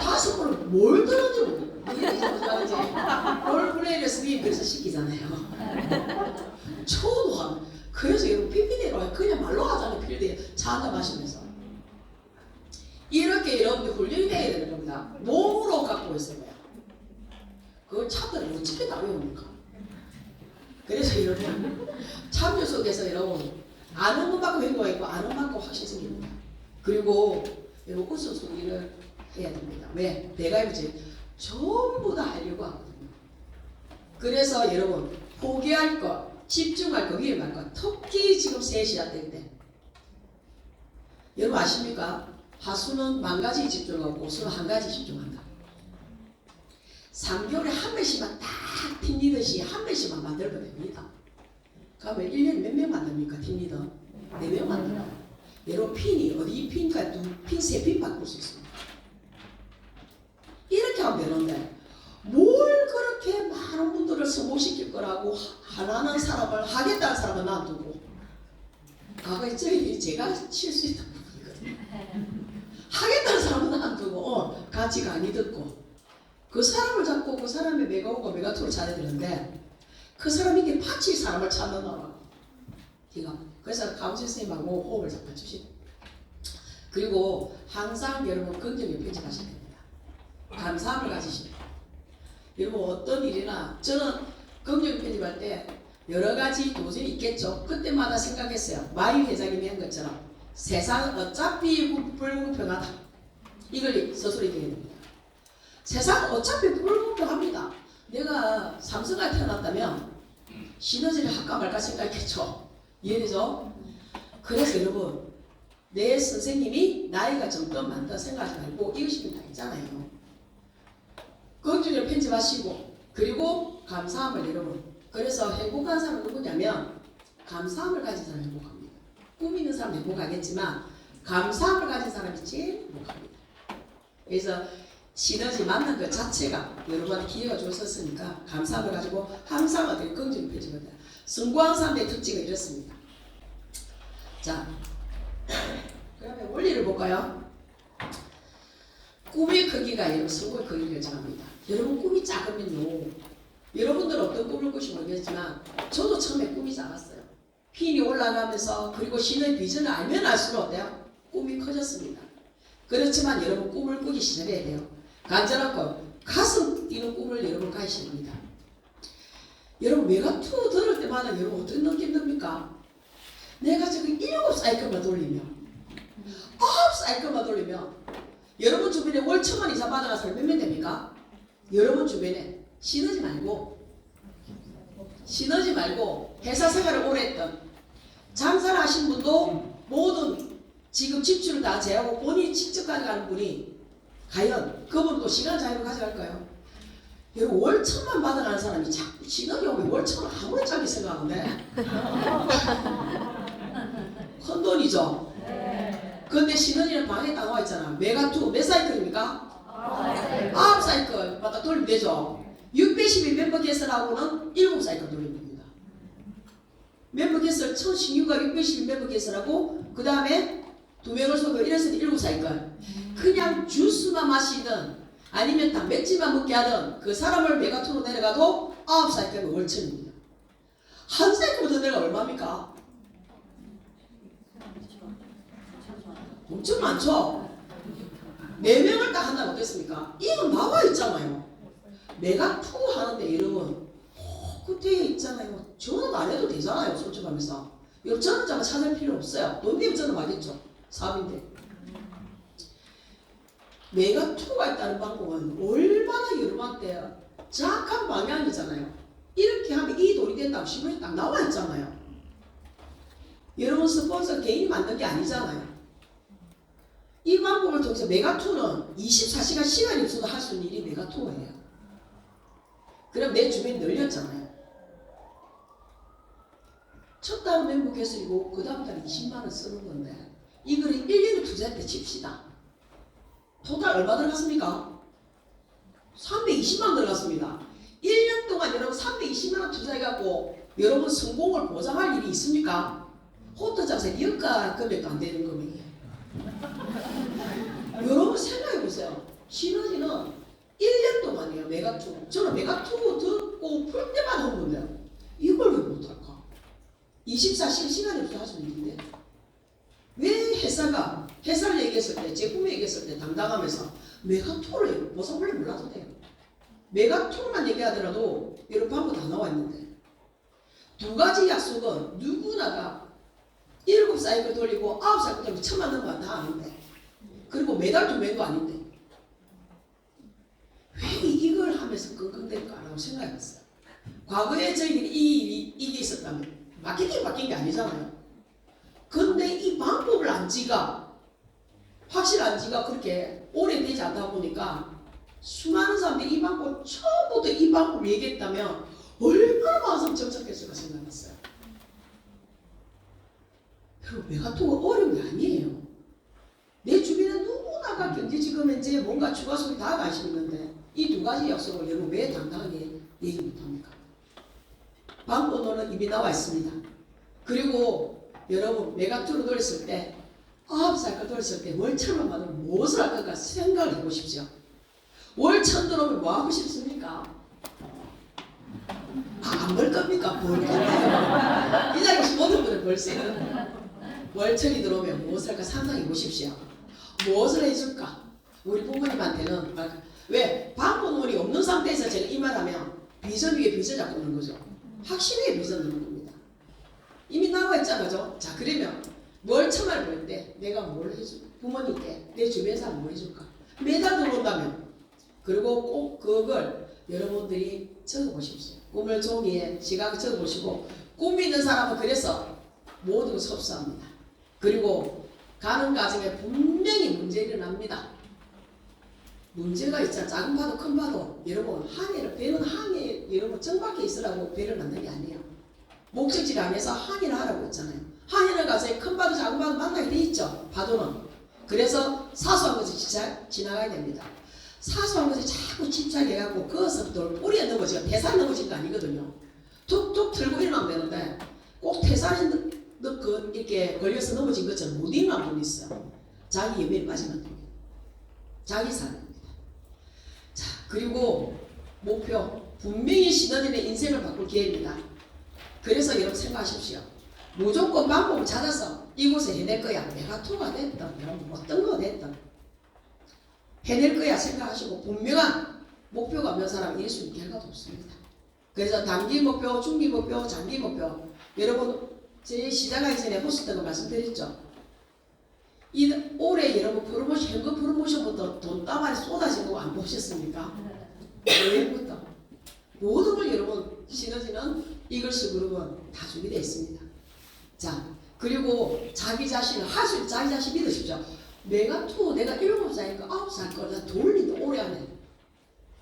5번을 뭘 들었는지 모르겠어. 롤플레이를 스님 그래서 시키잖아요. 초도한. 그래서 여러분 PPT로 그냥 말로 하잖아요. 필드에 차 한잔 마시면서. 이렇게 여러분들 훈련이 돼야 되는 겁니다. 몸으로 갖고 있어야 돼요. 그걸 차들을 어떻게 다 외웁니까? 그래서 여러분 참여 속에서 여러분 아는 것만큼 행동가 있고 아는 것만큼 확실히 생깁니다. 그리고 여러분 우선순위를 해야 됩니다. 왜? 내가 이제 전부 다 하려고 하거든요. 그래서 여러분 포기할 것, 집중할 것, 위험할 것, 특히 지금 3시간 될 때 여러분 아십니까? 하수는 10,000가지 집중하고 수는 1가지 집중한다. 3개월에 한 번씩만 딱 팀리더시 한 번씩만 만들면 됩니다. 그러면 1년에 몇 명 만듭니까? 팀리더? 4명 만들어요. 여러분 핀이 어디 핀과 핀 3핀 바꿀 수 있습니다. 이렇게 하면 되는데 뭘 그렇게 많은 분들을 성공시킬 거라고 하라는 사람을 하겠다는 사람은 놔두고 과거에 제가 칠 수 있다는 부분이거든요. 하겠다는 사람은 놔두고 같이 강의 듣고 그 사람을 잡고 그 사람의 메가원과 메가투를 찾아야 되는데 그 사람에게 바칠 사람을 찾는 거라고. 그래서 강수 선생님하고 호흡을 잡아 주시고 그리고 항상 여러분 긍정의 편집하셔야 됩니다. 감사함을 가지십니다. 여러분 어떤 일이나 저는 긍정의 편집할 때 여러 가지 도전이 있겠죠. 그때마다 생각했어요. 마이 회장님이 한 것처럼 세상은 어차피 불공평하다. 이걸 스스로 얘기해야 됩니다. 세상은 어차피 불공평합니다. 내가 삼성가 태어났다면 시너지를 할까 말까 생각했겠죠. 이해되죠? 그래서 여러분 내 선생님이 나이가 젊든 많든 생각하지 말고 이것이 다 있잖아요. 긍정을 편집하시고 그리고 감사함을 여러분 그래서 행복한 사람은 누구냐면 감사함을 가진 사람이 행복합니다. 꿈 있는 사람은 행복하겠지만 감사함을 가진 사람이 제일 행복합니다. 그래서 시너지 만난 것 자체가 여러분한테 기회가 주어졌으니까 감사함을 가지고 항상 어떻게 긍정을 펼치거든요. 성공한 사람의 특징은 이렇습니다. 자, 그러면 원리를 볼까요? 꿈의 크기가 여러분 성공의 크기를 결정합니다. 여러분 꿈이 작으면요. 여러분들은 어떤 꿈을 꾸실지 모르겠지만 저도 처음에 꿈이 작았어요. 핀이 올라가면서 그리고 신의 비전을 알면 알수록 어때요? 꿈이 커졌습니다. 그렇지만 여러분 꿈을 꾸기 시작해야 돼요. 간절한 것, 가슴 뛰는 꿈을 여러분 가지셔야 합니다. 여러분 메가투 들을 때마다 여러분 어떤 느낌 듭니까? 내가 지금 7사이클만 돌리면 9사이클만 돌리면 여러분 주변에 월 1,000만 이상 받아간 사람 몇 명 됩니까? 여러분 주변에 시너지 말고 시너지 말고 회사 생활을 오래 했던 장사를 하신 분도 모든 지금 지출을 다 제하고 본인이 직접 가져가는 분이 과연 그분도 시간 자유를 가져갈까요? 여러분 월 1,000만 받아가는 사람이 자꾸 시너지 오면 월 1,000만 아무리 작게 생각하는데 큰 돈이죠. 근데 시너지는 방에 딱 나와 있잖아. 메가2 몇 사이클입니까? 9사이클 맞다 돌리면 되죠. 612 멤버 개설하고는 7사이클 돌리면 됩니다. 멤버 개설 첫 신규가 612 멤버 개설하고 그 다음에 2명을 쏘고 이래서 7사이클. 그냥 주스만 마시든 아니면 단백질만 먹게 하든 그 사람을 메가2로 내려가도 9사이클은 월천입니다. 한 사이클부터 내가 얼마입니까? 엄청 많죠? 4명을 딱 한다면 어땠습니까? 이건 나와 있잖아요. 메가2 하는데 여러분 끝에 있잖아요. 전화도 안 해도 되잖아요. 솔직하면서. 여러분 저는 잠깐 찾을 필요 없어요. 돈 내면 저는 하겠죠. 사업인데. 메가2가 있다는 방법은 얼마나 여러분한테 정확한 방향이잖아요. 이렇게 하면 이 돈이 된다고 신문에 딱 나와 있잖아요. 여러분 스폰서 개인이 만든 게 아니잖아요. 이 방법을 통해서 메가2는 24시간 시간이 없어도 할 수 있는 일이 메가2예요. 그럼 내 주변이 늘렸잖아요. 첫 달은 멤버 개설이고 그 다음 달에 20만원 쓰는 건데 이거를 1년을 투자할 때 칩시다. 토탈 얼마 들어갔습니까? 320만 들어갔습니다. 1년 동안 여러분 320만원 투자해갖고 여러분 성공을 보장할 일이 있습니까? 호텔 장사 여가 금액도 안 되는 금액이에요. 여러분 생각해보세요. 시너지는 1년 동안이에요. 메가2. 저는 메가2 듣고 풀 때마다 한 건데요. 이걸 왜 못할까? 24시간 시간이 없어 할 수 있는데 왜 회사를 얘기했을 때 제품 얘기했을 때 당당하면서 메가2를 보상원래 몰라도 돼요. 메가2만 얘기하더라도 이런 방법 다 나와 있는데 두 가지 약속은 누구나가 7사이클 돌리고 9사이클 돌리고 1,000만 넘어가 다 아는데 그리고 매달 2명도 아닌데 왜 이걸 하면서 끙끙댈까라고 생각해봤어요. 과거에 저희들이 이게 있었다면 마케팅이 바뀐 게 아니잖아요. 근데 이 방법을 안 지가 확실한 지가 그렇게 오래되지 않다 보니까 수많은 사람들이 이 방법 처음부터 이 방법을 얘기했다면 얼마나 마음 정착했을까 생각했어요. 여러분 메가2가 어려운 게 아니에요. 내 주변에 누구나가 경제지금 현재 뭔가 추가 소리 다 가시고 있는데 이 두 가지 약속을 여러분 왜 당당하게 얘기 못합니까? 방법론은 이미 나와 있습니다. 그리고 여러분 메가2로 돌렸을 때 9살까지 돌렸을 때 월 1,000만 받으면 무엇을 할 건가 생각을 해보십시오. 월 1,000 들어오면 뭐 하고 싶습니까? 안 벌 겁니까? 벌 건데요. 이 자리에서 모든 분을 벌 수 있는 월 1,000이 들어오면 무엇을 할까 상상해 보십시오. 무엇을 해줄까? 우리 부모님한테는 왜 방법론이 없는 상태에서 제가 이 말하면 비전 위에 비전 잡고 있는 거죠. 확신 위에 비전 넣는 겁니다. 이미 나와 있잖아요. 자 그러면 월 1,000만 벌 때 내가 뭘 해줄까? 부모님께 내 주변 사람 뭘 해줄까? 매달 들어온다면 그리고 꼭 그걸 여러분들이 적어보십시오. 꿈을 종이에 지각을 적어보시고 꿈이 있는 사람은 그래서 모든 걸 섭수합니다. 그리고 가는 과정에 분명히 문제가 일어납니다. 문제가 있잖아. 작은 파도 큰 파도. 여러분 항해를 배는 항해 여러분 정박해 있으라고 배를 만든 게 아니에요. 목적지를 안에서 항해를 하라고 했잖아요. 항해를 가서 큰 파도 작은 파도 만나게 돼 있죠. 파도는. 그래서 사소한 것을 지나가야 됩니다. 사소한 것에 자꾸 집착해갖고 그것을 뿌리에 넘어지고 태산에 넘어진 거 아니거든요. 툭툭 틀고 일어나면 되는데 꼭 태산에 이렇게 걸려서 넘어진 것처럼 못 일어나는 분이 있어요. 자기 예민에 빠지는 분. 자기 사랑입니다. 자 그리고 목표 분명히 시너지는 인생을 바꿀 기회입니다. 그래서 여러분 생각하십시오. 무조건 방법을 찾아서 이곳에 해낼 거야. 메가2가 됐든 여러분 어떤 거 됐든 해낼 거야 생각하시고 분명한 목표가 없는 사람은 이룰 수 있는 결과도 없습니다. 그래서 단기 목표, 중기 목표, 장기 목표 여러분 제 시작하기 전에 호스트가 말씀드렸죠. 올해 여러분 프로모션, 현금 프로모션부터 돈 따발이 쏟아진 거 안 보셨습니까? 여행부터 모든 걸 여러분 시너지는 이글스 그룹은 다 준비되어 있습니다. 자, 그리고 자기 자신을 할 수 있는 자기 자신 믿으십시오. 내가 7살이니까 9살 거다 돌린다 오래 하네.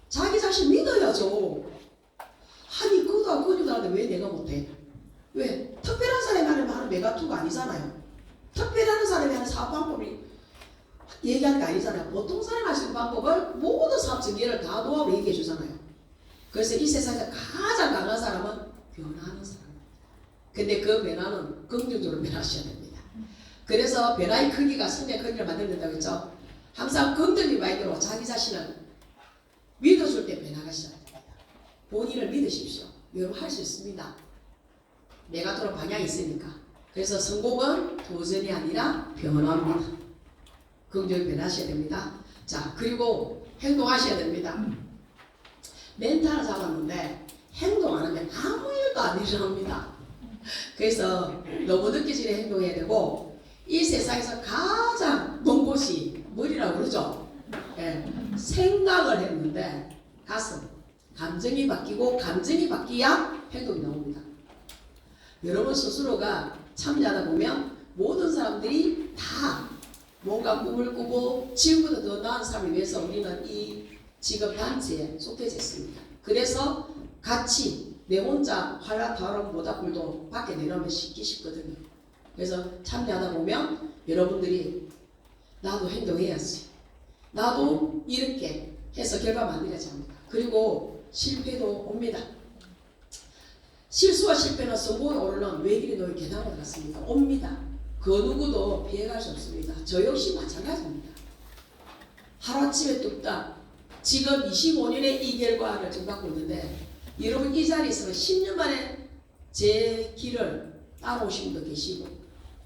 자기 자신 믿어야죠. 아니 그거다 그거다 하는데 왜 내가 못해? 왜? 특별한 사람이 하는 메가2가 아니잖아요. 특별한 사람이 하는 사업 방법이 얘기하는 게 아니잖아요. 보통 사람이 할 수 있는 방법을 모든 사업 전개를 다 노하우로 얘기해 주잖아요. 그래서 이 세상에서 가장 강한 사람은 변화하는 사람. 근데 그 변화는 긍정적으로 변화하셔야 됩니다. 그래서 변화의 크기가 성장의 크기를 만들어낸다고 했죠. 항상 긍정적인 마인드로 자기 자신을 믿어줄 때 변화가 시작됩니다. 본인을 믿으십시오. 여러분 할 수 있습니다. 메가2로 방향이 있으니까. 그래서 성공은 도전이 아니라 변화입니다. 긍정적으로 변화하셔야 됩니다. 자, 그리고 행동하셔야 됩니다. 멘탈을 잡았는데 행동 안 하면 아무 일도 안 일어납니다. 그래서 너무 늦게 전에 행동해야 되고, 이 세상에서 가장 먼 곳이 머리라고 그러죠. 예, 생각을 했는데 가슴, 감정이 바뀌고 감정이 바뀌어야 행동이 나옵니다. 여러분 스스로가 참여하다 보면 모든 사람들이 다 뭔가 꿈을 꾸고 지금보다 더 나은 삶을 위해서 우리는 이 직업 단체에 속해져 있습니다. 그래서 같이 내 혼자 활락하는 모닥불도 밖에 내놓으면 쉽거든요. 그래서 참여하다 보면 여러분들이 나도 행동해야지, 나도 이렇게 해서 결과 만들어야지 합니다. 그리고 실패도 옵니다. 실수와 실패는 성공에 오르는 외길의 노예 계단과 같습니다. 옵니다. 그 누구도 피해갈 수 없습니다. 저 역시 마찬가지입니다. 하루아침에 뚝딱 지금 25년의 이 결과를 지금 갖고 있는데, 여러분 이 자리에 있으면 10년 만에 제 길을 따라오신 분도 계시고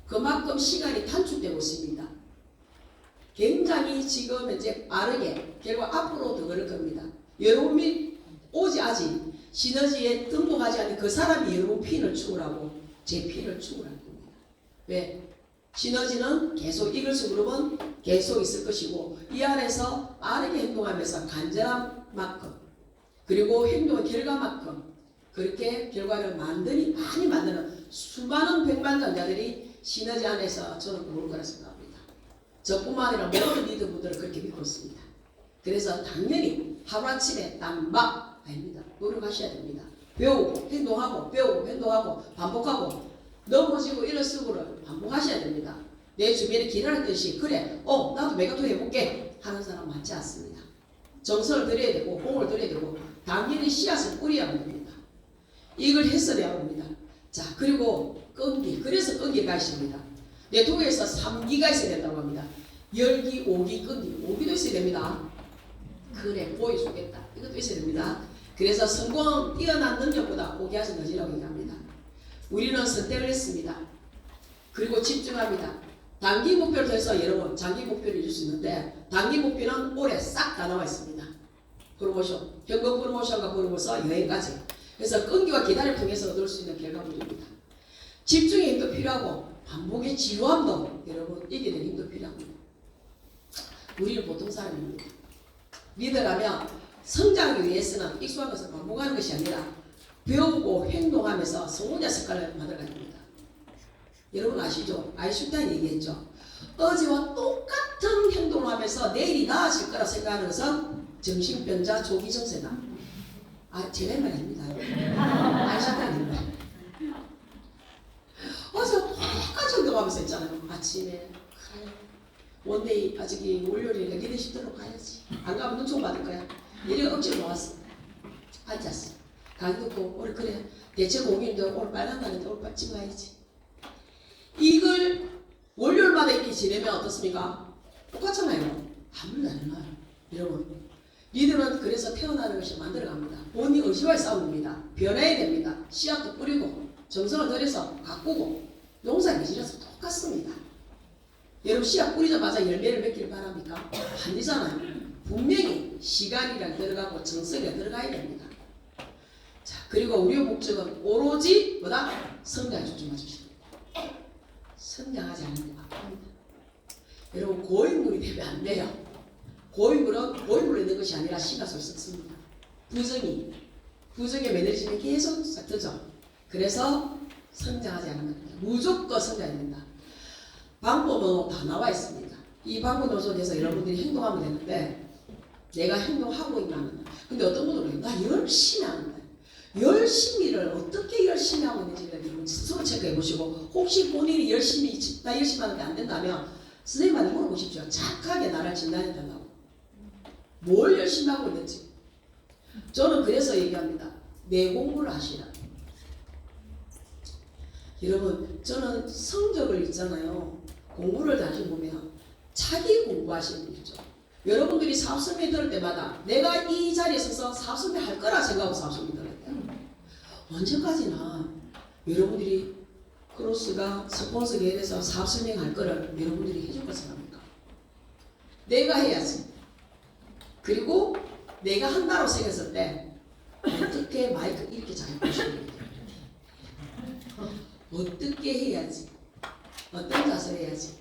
그만큼 시간이 단축되고 있습니다. 굉장히 지금 이제 빠르게 결과 앞으로 더 그럴 겁니다. 여러분이 오지 아직 시너지에 등록하지 않은 그 사람이 여러분 핀을 추구하고 제 핀을 추구할 겁니다. 왜? 시너지는 계속 이글스 그룹은 계속 있을 것이고, 이 안에서 빠르게 행동하면서 간절한 만큼 그리고 행동의 결과만큼 그렇게 결과를 많이 만드는 수많은 백만장자들이 시너지 안에서 저는 모을 거라 생각합니다. 저뿐만 아니라 모든 리더분들을 그렇게 믿고 있습니다. 그래서 당연히 하루아침에 땀박 아닙니다. 노력하셔야 됩니다. 배우고 행동하고 배우고 행동하고 반복하고 넘어지고 일어서고를 반복하셔야 됩니다. 내 주변에 기다렸듯이 그래 나도 메가2 해볼게 하는 사람 많지 않습니다. 정성을 들여야 되고 공을 들여야 되고 당연히 씨앗을 뿌려야 합니다. 이걸 했어야 합니다. 자, 그리고 끈기. 그래서 끈기가 있습니다. 내 통에서 3기가 있어야 된다고 합니다. 열기, 오기, 끈기. 오기도 있어야 됩니다. 그래 보여주겠다. 이것도 있어야 됩니다. 그래서 성공은 뛰어난 능력보다 오기하신 것이라고 얘기합니다. 우리는 선택을 했습니다. 그리고 집중합니다. 단기 목표를 통해서 여러분 장기 목표를 이룰 수 있는데, 단기 목표는 올해 싹 다 나와 있습니다. 프로모션, 현금 프로모션과 프로모션 여행까지. 그래서 끈기와 기다림을 통해서 얻을 수 있는 결과물입니다. 집중의 힘도 필요하고 반복의 지루함도 여러분 이겨낼 힘도 필요합니다. 우리는 보통 사람입니다. 리더라면 성장하기 위해서는 익숙한 것을 반복하는 것이 아니라 배우고 행동하면서 성공자 습관을 만들어가야 됩니다. 여러분 아시죠? 아인슈타인이 얘기했죠. 어제와 똑같은 행동을 하면서 내일이 나아질 거라 생각하는 것은 정신병자 조기 정세다. 제가 말 아닙니다. 아인슈타인입니다. 어제 똑같이 행동하면서 있잖아요. 아침에 원데이 아직 월요일이니까 리더십 들어가야지. 안 가면 눈총 받을 거야. 이래 억지로 나왔어. 앉았어. 강의 듣고 오늘 그래 대체 공인데 오늘 빨간 날인데 오늘 빨리 찍어야지. 이걸 월요일마다 이렇게 지내면 어떻습니까? 똑같잖아요. 아무도 안 해놔요. 여러분 리더는 그래서 태어나는 것이 만들어갑니다. 본인 의지와의 싸움입니다. 변해야 됩니다. 씨앗도 뿌리고 정성을 들여서 가꾸고 농사 기질에서 똑같습니다. 여러분 씨앗 뿌리자마자 열매를 맺기를 바랍니까? 아니잖아요. 분명히 시간이랑 들어가고 정성이 들어가야 됩니다. 자, 그리고 우리의 목적은 오로지 뭐다? 성장에 초점해 주십니다. 성장하지 않는데 아픕니다. 여러분 고인물이 되면 안 돼요. 고인물은 고인물로 있는 것이 아니라 씨앗을 썩습니다. 부정에 매달리시면 계속 싹트죠. 그래서 성장하지 않으면 무조건 성장해야 된다. 방법은 다 나와 있습니다. 이 방법을 속에서 여러분들이 행동하면 되는데 내가 행동하고 있나는 근데 어떤 분들은 나 열심히 하는데 열심히를 어떻게 열심히 하고 있는지를 여러분 스스로 체크해 보시고 혹시 본인이 나 열심히 하는데 안 된다면 선생님한테 물어보십시오. 착하게 나를 진단해 달라고. 뭘 열심히 하고 있는지. 저는 그래서 얘기합니다. 내 공부를 하시라. 여러분 저는 성적을 있잖아요. 공부를 다시 보면 자기 공부하시는 분 있죠. 여러분들이 사업설명 들을 때마다 내가 이 자리에 서서 사업설명 할 거라 생각하고 사업설명 들어야 돼요. 언제까지나 여러분들이 크로스가 스폰서 계획에서 사업설명 할 거를 여러분들이 해줄 것 생각합니까? 내가 해야지. 그리고 내가 한다고 생각했을 때 어떻게 마이크 이렇게 잘 보시는 거예요? 어떻게 해야지? 어떤 자세를 해야지?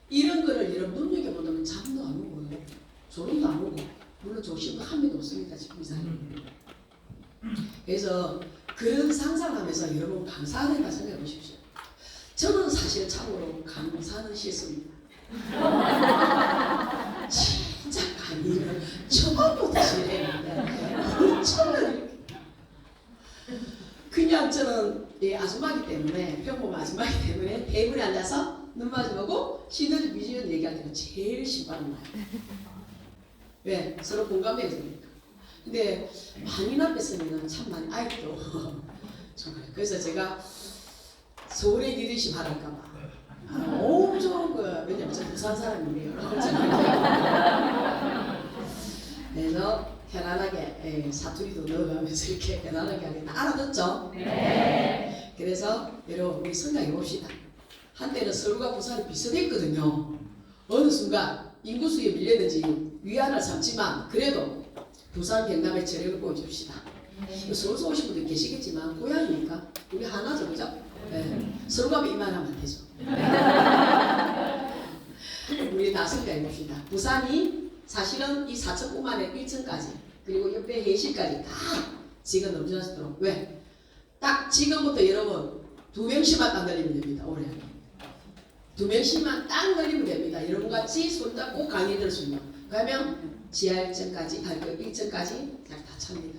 이런 거를 여러분 눈여겨보면 잠도 안 오고요. 졸음도 안 오고 물론 조심은 한 명도 없습니다. 지금 이 사람이. 그래서 그런 상상하면서 여러분 감사해야 된다 생각해 보십시오. 저는 사실 참으로 감사는 싫습니다. 진짜 감사를 처음부터 싫어했는데 어쩌면 그냥 저는 아줌마기 때문에 평범 아줌마기 때문에 테이블에 앉아서 눈 마주보고 시너지 비주얼 얘기하기가 제일 신바람 나요. 왜? 서로 공감해야 되니까. 근데 만인 앞에서는 참 많이 아이도 정말 그래서 제가 서울의 리더십 하랄까봐 엄청 왜냐면 저 부산 사람이에요. 그래서 편안하게 사투리도 넣어가면서 이렇게 편안하게 하겠다. 알아듣죠? 네. 그래서 여러분 우리 생각해 봅시다. 한때는 서울과 부산이 비슷했거든요. 어느 순간 인구수에 밀렸는지 위안을 삼지만 그래도 부산 경남의 저력을 보여줍시다. 서울서 오신 분들 계시겠지만 고향이니까 우리 하나죠, 그죠? 네. 서로 가면 이만하면 안 되죠. 우리 다 생각해 봅시다. 부산이 사실은 이 4층뿐만 아니라 1층까지 그리고 옆에 해실까지 다 지금 넘쳐날 수 있도록 왜? 딱 지금부터 여러분 2명씩만 딱 늘리면 됩니다. 올해 2명씩만 딱 늘리면 됩니다. 여러분같이 손잡고 강의 들 수 있는 그러면 지하 1층까지 그 1층까지 다 찹니다.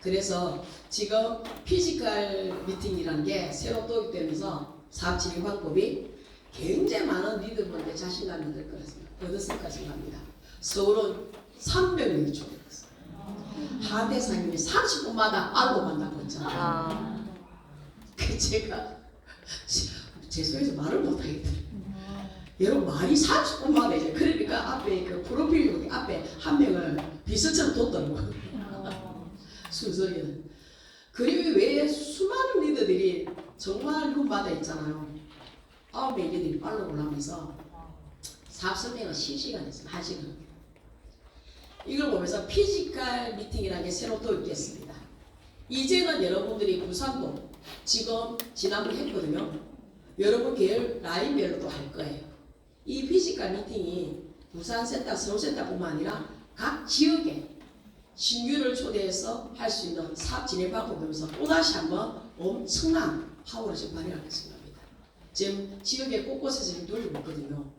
그래서 지금 피지컬 미팅이라는 게 새로 도입되면서 사업 진행 방법이 굉장히 많은 리더분들의 자신감이 될 거라서 얻었을 생각합니다. 서울은 300명이 초대했어요. 하대상님이 30분마다 알고 만나고 있잖아요. 그 제가 죄송해서 말을 못하겠더라고요. 여러분 말이 30분마다 이제 그러니까 앞에 그 프로필 여기 앞에 한 명을 비서처럼 뒀더라고요. 순서리는. 그리고 왜 수많은 리더들이 정말 룸마다 있잖아요. 9명 리더들이 빨로 올라오면서 사업 설명은 실시간에 있어요. 1시간. 이걸 보면서 피지컬 미팅이라는 게 새로 도입됐습니다. 이제는 여러분들이 부산도 지금 지난번에 했거든요. 여러분 계열 라인별로도 할 거예요. 이 피지컬 미팅이 부산센터, 서울센터뿐만 아니라 각 지역에 신규를 초대해서 할 수 있는 사업 진행 방법을 보면서 또다시 한번 엄청난 파워를 지금 발휘하고 있습니다. 지금 지역의 곳곳에서 지금 돌리고 있거든요.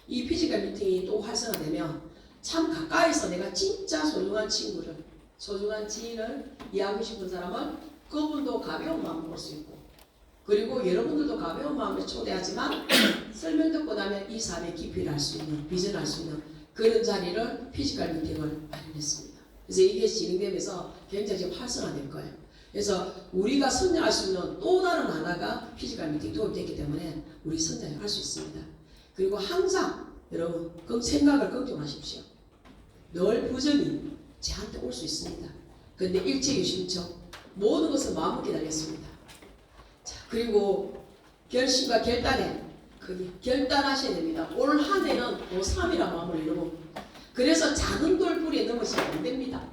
이 피지컬 미팅이 또 활성화되면 참 가까이서 내가 진짜 소중한 친구를, 소중한 지인을 이해하고 싶은 사람은 그분도 가벼운 마음을 볼 수 있고 그리고 여러분들도 가벼운 마음을 초대하지만 설명 듣고 나면 이 사업의 깊이를 알 수 있는, 비전을 알 수 있는 그런 자리를 피지컬 미팅을 마련했습니다. 그래서 이게 진행되면서 굉장히 지금 활성화될 거예요. 그래서 우리가 성장할 수 있는 또 다른 하나가 피지컬 미팅 도입됐기 때문에 우리 성장을 할 수 있습니다. 그리고 항상 여러분 그 생각을 걱정하십시오. 늘 부정이 저한테 올 수 있습니다. 그런데 일체유심청 모든 것은 마음먹기 달렸습니다. 자, 그리고 결심과 결단에 결단하셔야 됩니다. 올 한 해는 고3이라는 마음을 여러분 그래서 작은 돌뿌리에 넘어지면 안 됩니다.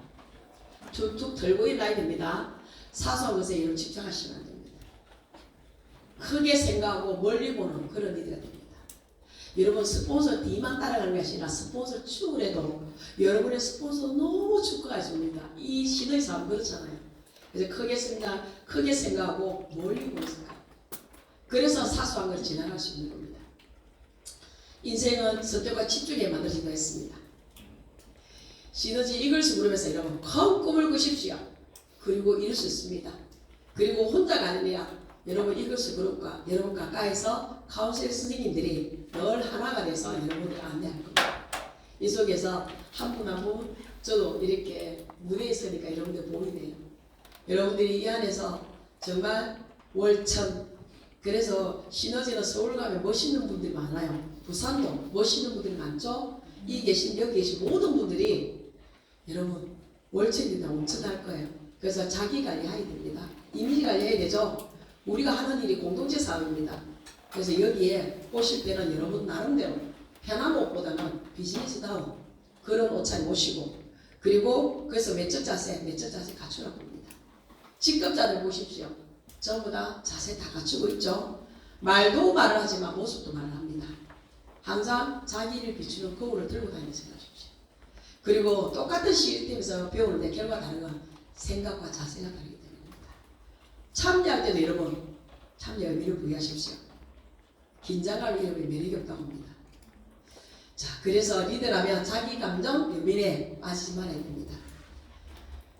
툭툭 들고 일어나야 됩니다. 사소한 것에 여러분 집중하시면 안 됩니다. 크게 생각하고 멀리 보는 그런 일이 됩니다. 여러분 스폰서 D만 따라가는 것이 아니라 스폰서 축을 해도 여러분의 스폰서 너무 축하해 줍니다. 이 시대에서 안 그렇잖아요. 그래서 크게 생각하고 멀리 보는 생각. 그래서 사소한 걸 지나갈 수 있는 겁니다. 인생은 선택과 집중에 만들어진다 했습니다. 시너지 이글스 그룹에서 여러분 큰 꿈을 꾸십시오. 그리고 이룰 수 있습니다. 그리고 혼자가 아니라 여러분 이글스 그룹과 여러분 가까이서 카운셀 선생님들이 늘 하나가 돼서 여러분을 안내할 겁니다. 이 속에서 한 분 한 분 저도 이렇게 무대에 있으니까 여러분들 보이네요. 여러분들이 이 안에서 정말 월천, 그래서 시너지는 서울 가면 멋있는 분들이 많아요. 부산도 멋있는 분들이 많죠. 여기 계신 모든 분들이 여러분 월천이나 온천할 거예요. 그래서 자기 관리해야 됩니다. 이미지 관리해야 되죠. 우리가 하는 일이 공동체 사업입니다. 그래서 여기에 오실 때는 여러분 나름대로 편한 옷보다는 비즈니스다운 그런 옷차림 모시고, 그리고 그래서 매적 자세 갖추라고 합니다. 직급자들 보십시오. 전부 다 자세 다 갖추고 있죠. 말도 말을 하지만 모습도 말을 합니다. 항상 자기를 비추는 거울을 들고 다니는 생각하십시오. 그리고 똑같은 시스템에서 배우는데 결과 다른 건 생각과 자세가 다르기 때문입니다. 참여할 때도 여러분 참여 의미를 부여하십시오. 긴장감 이름에 매력이 없다고 합니다. 자, 그래서 리더라면 자기 감정 연민에 빠지지 말아야 됩니다.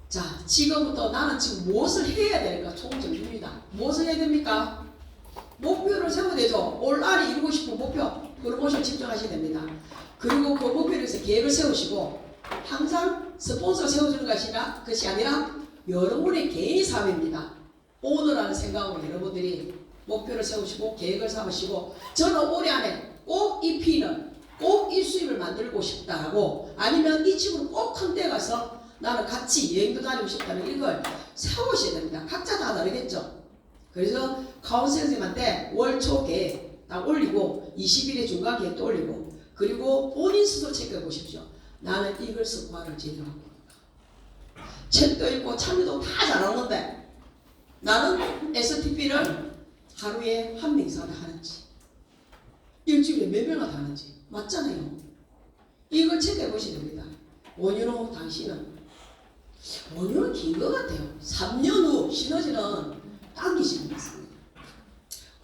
자, 지금부터 나는 지금 무엇을 해야 될까? 총정리입니다. 무엇을 해야 됩니까? 목표를 세워야 되죠. 올 안에 이루고 싶은 목표, 그런 것을 집중하셔야 됩니다. 그리고 그 목표를 위해서 계획을 세우시고, 항상 스폰서를 세워주는 것이 아니라 여러분의 개인이 사업입니다. 오너라는 생각으로 여러분들이 목표를 세우시고 계획을 세우시고, 저는 올해 안에 꼭 이 피는 꼭 이 수입을 만들고 싶다라고, 아니면 이 집으로 꼭 큰 데 가서 나는 같이 여행도 다니고 싶다는 이걸 세우셔야 됩니다. 각자 다 다르겠죠. 그래서 카운셀 선생님한테 월초 계획 딱 올리고 20일의 중간 계획도 올리고, 그리고 본인 스스로 체크해 보십시오. 나는 이걸 습관을 제대로 하고 있는가. 책도 읽고 참여도 다 잘하는데 나는 STP를 하루에 한 명 이상 하는지, 일주일에 몇 명을 하는지 맞잖아요. 이걸 체크해 보셔야 됩니다. 5년 후 당신은, 5년은 긴 것 같아요. 3년 후 시너지는 당기시는 것입니다.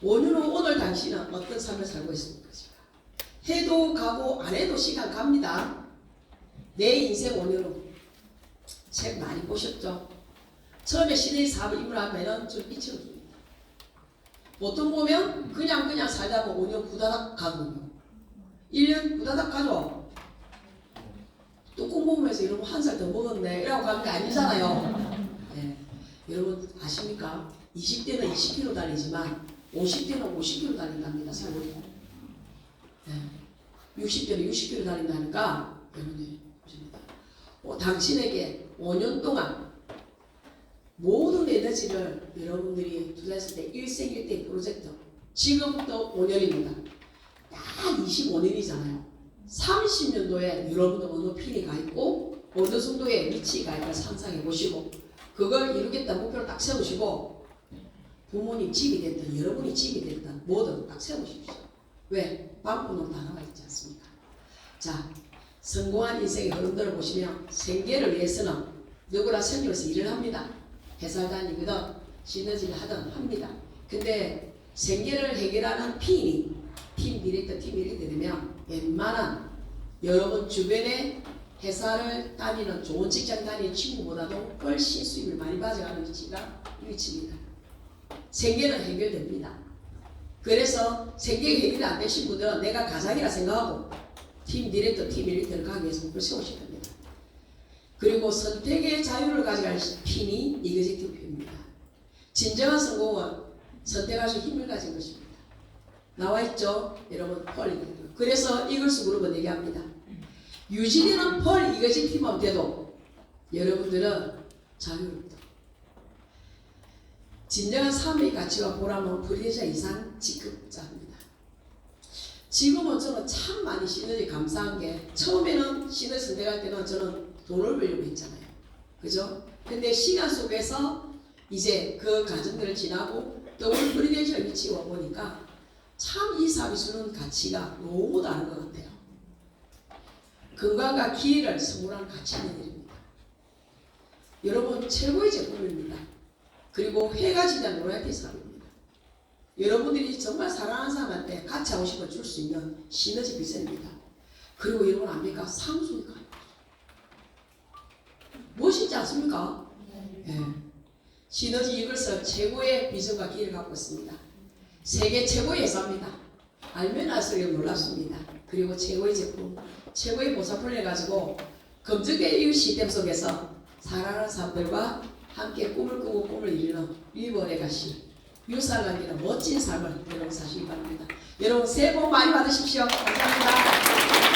5년 후 오늘 당신은 어떤 삶을 살고 있습니까? 해도 가고 안 해도 시간 갑니다. 내 인생 5년 후 책 많이 보셨죠? 처음에 시너지 사업을 입문하면 좀 잊혀집니다. 보통 보면 그냥 살다 보면 5년 후다닥 가거든요. 1년 후다닥 가죠. 뚜껑 보면서 이러고 한 살 더 먹었네 이라고 가는 게 아니잖아요. 네. 여러분 아십니까? 20대는 20km 달리지만 50대는 50km 달린답니다. 세월이. 네. 60대는 60km 달린다니까 여러분들이 보십니다. 당신에게 5년 동안 모든 에너지를 여러분들이 투자했을 때 일생일대 프로젝트, 지금부터 5년입니다. 딱 25년이잖아요. 30년도에 여러분도 어느 핀이 가 있고 어느 정도의 위치가 있고 상상해 보시고, 그걸 이루겠다 목표를 딱 세우시고, 부모님 집이 됐든 여러분이 집이 됐든 뭐든 딱 세우십시오. 왜? 방문으로 다 나와 있지 않습니까? 자, 성공한 인생의 흐름들을 보시면 생계를 위해서는 누구나 생존해서 일을 합니다. 회사 다니거든 시너지를 하든 합니다. 근데 생계를 해결하는 팀이 팀 디렉터 되면 웬만한 여러분 주변에 회사를 다니는 좋은 직장 다니는 친구보다도 훨씬 수입을 많이 가져가는 위치가 이 위치입니다. 생계는 해결됩니다. 그래서 생계 해결이 안 되신 분들은 내가 가장이라 생각하고 팀 디렉터, 팀 일리터를 가기 위해서 목표를 세우셔야 됩니다. 그리고 선택의 자유를 가져갈 핀이 이그제큐티브 핀입니다. 진정한 성공은 선택할 수 힘을 가진 것입니다. 나와 있죠? 여러분 펄. 그래서 이글스 그룹은 얘기합니다. 유진이는 펄 이그제큐티브한테도 여러분들은 자유롭다. 진정한 삶의 가치와 보람은 프리랜서 이상 직급자입니다. 지금은 저는 참 많이 시너지 감사한 게, 처음에는 시너지 선택할 때는 저는 돈을 벌려고 했잖아요. 그죠? 근데 시간 속에서 이제 그 과정들을 지나고 또 우리 프리랜서 위치에 와 보니까 참 이 사업이 주는 가치가 너무 다른 것 같아요. 건강과 기회를 선물하는 가치 있는 일입니다. 여러분 최고의 제품입니다. 그리고 해가 지면 로얄티 사업입니다. 여러분들이 정말 사랑하는 사람한테 같이 하고 싶어 줄 수 있는 시너지 비전입니다. 그리고 여러분 압니까? 상속이 가요. 멋있지 않습니까? 네. 시너지 이글스 최고의 비전과 기회를 갖고 있습니다. 세계 최고의 회사입니다. 알면 알수록 놀랍습니다. 그리고 최고의 제품, 최고의 보상품을 가지고 검증된 이 시스템 속에서 사랑하는 사람들과 함께 꿈을 꾸고 꿈을 이루는 위버에 가시 유산을 남기는 멋진 삶을 여러분 사시기 바랍니다. 여러분 새해 복 많이 받으십시오. 감사합니다.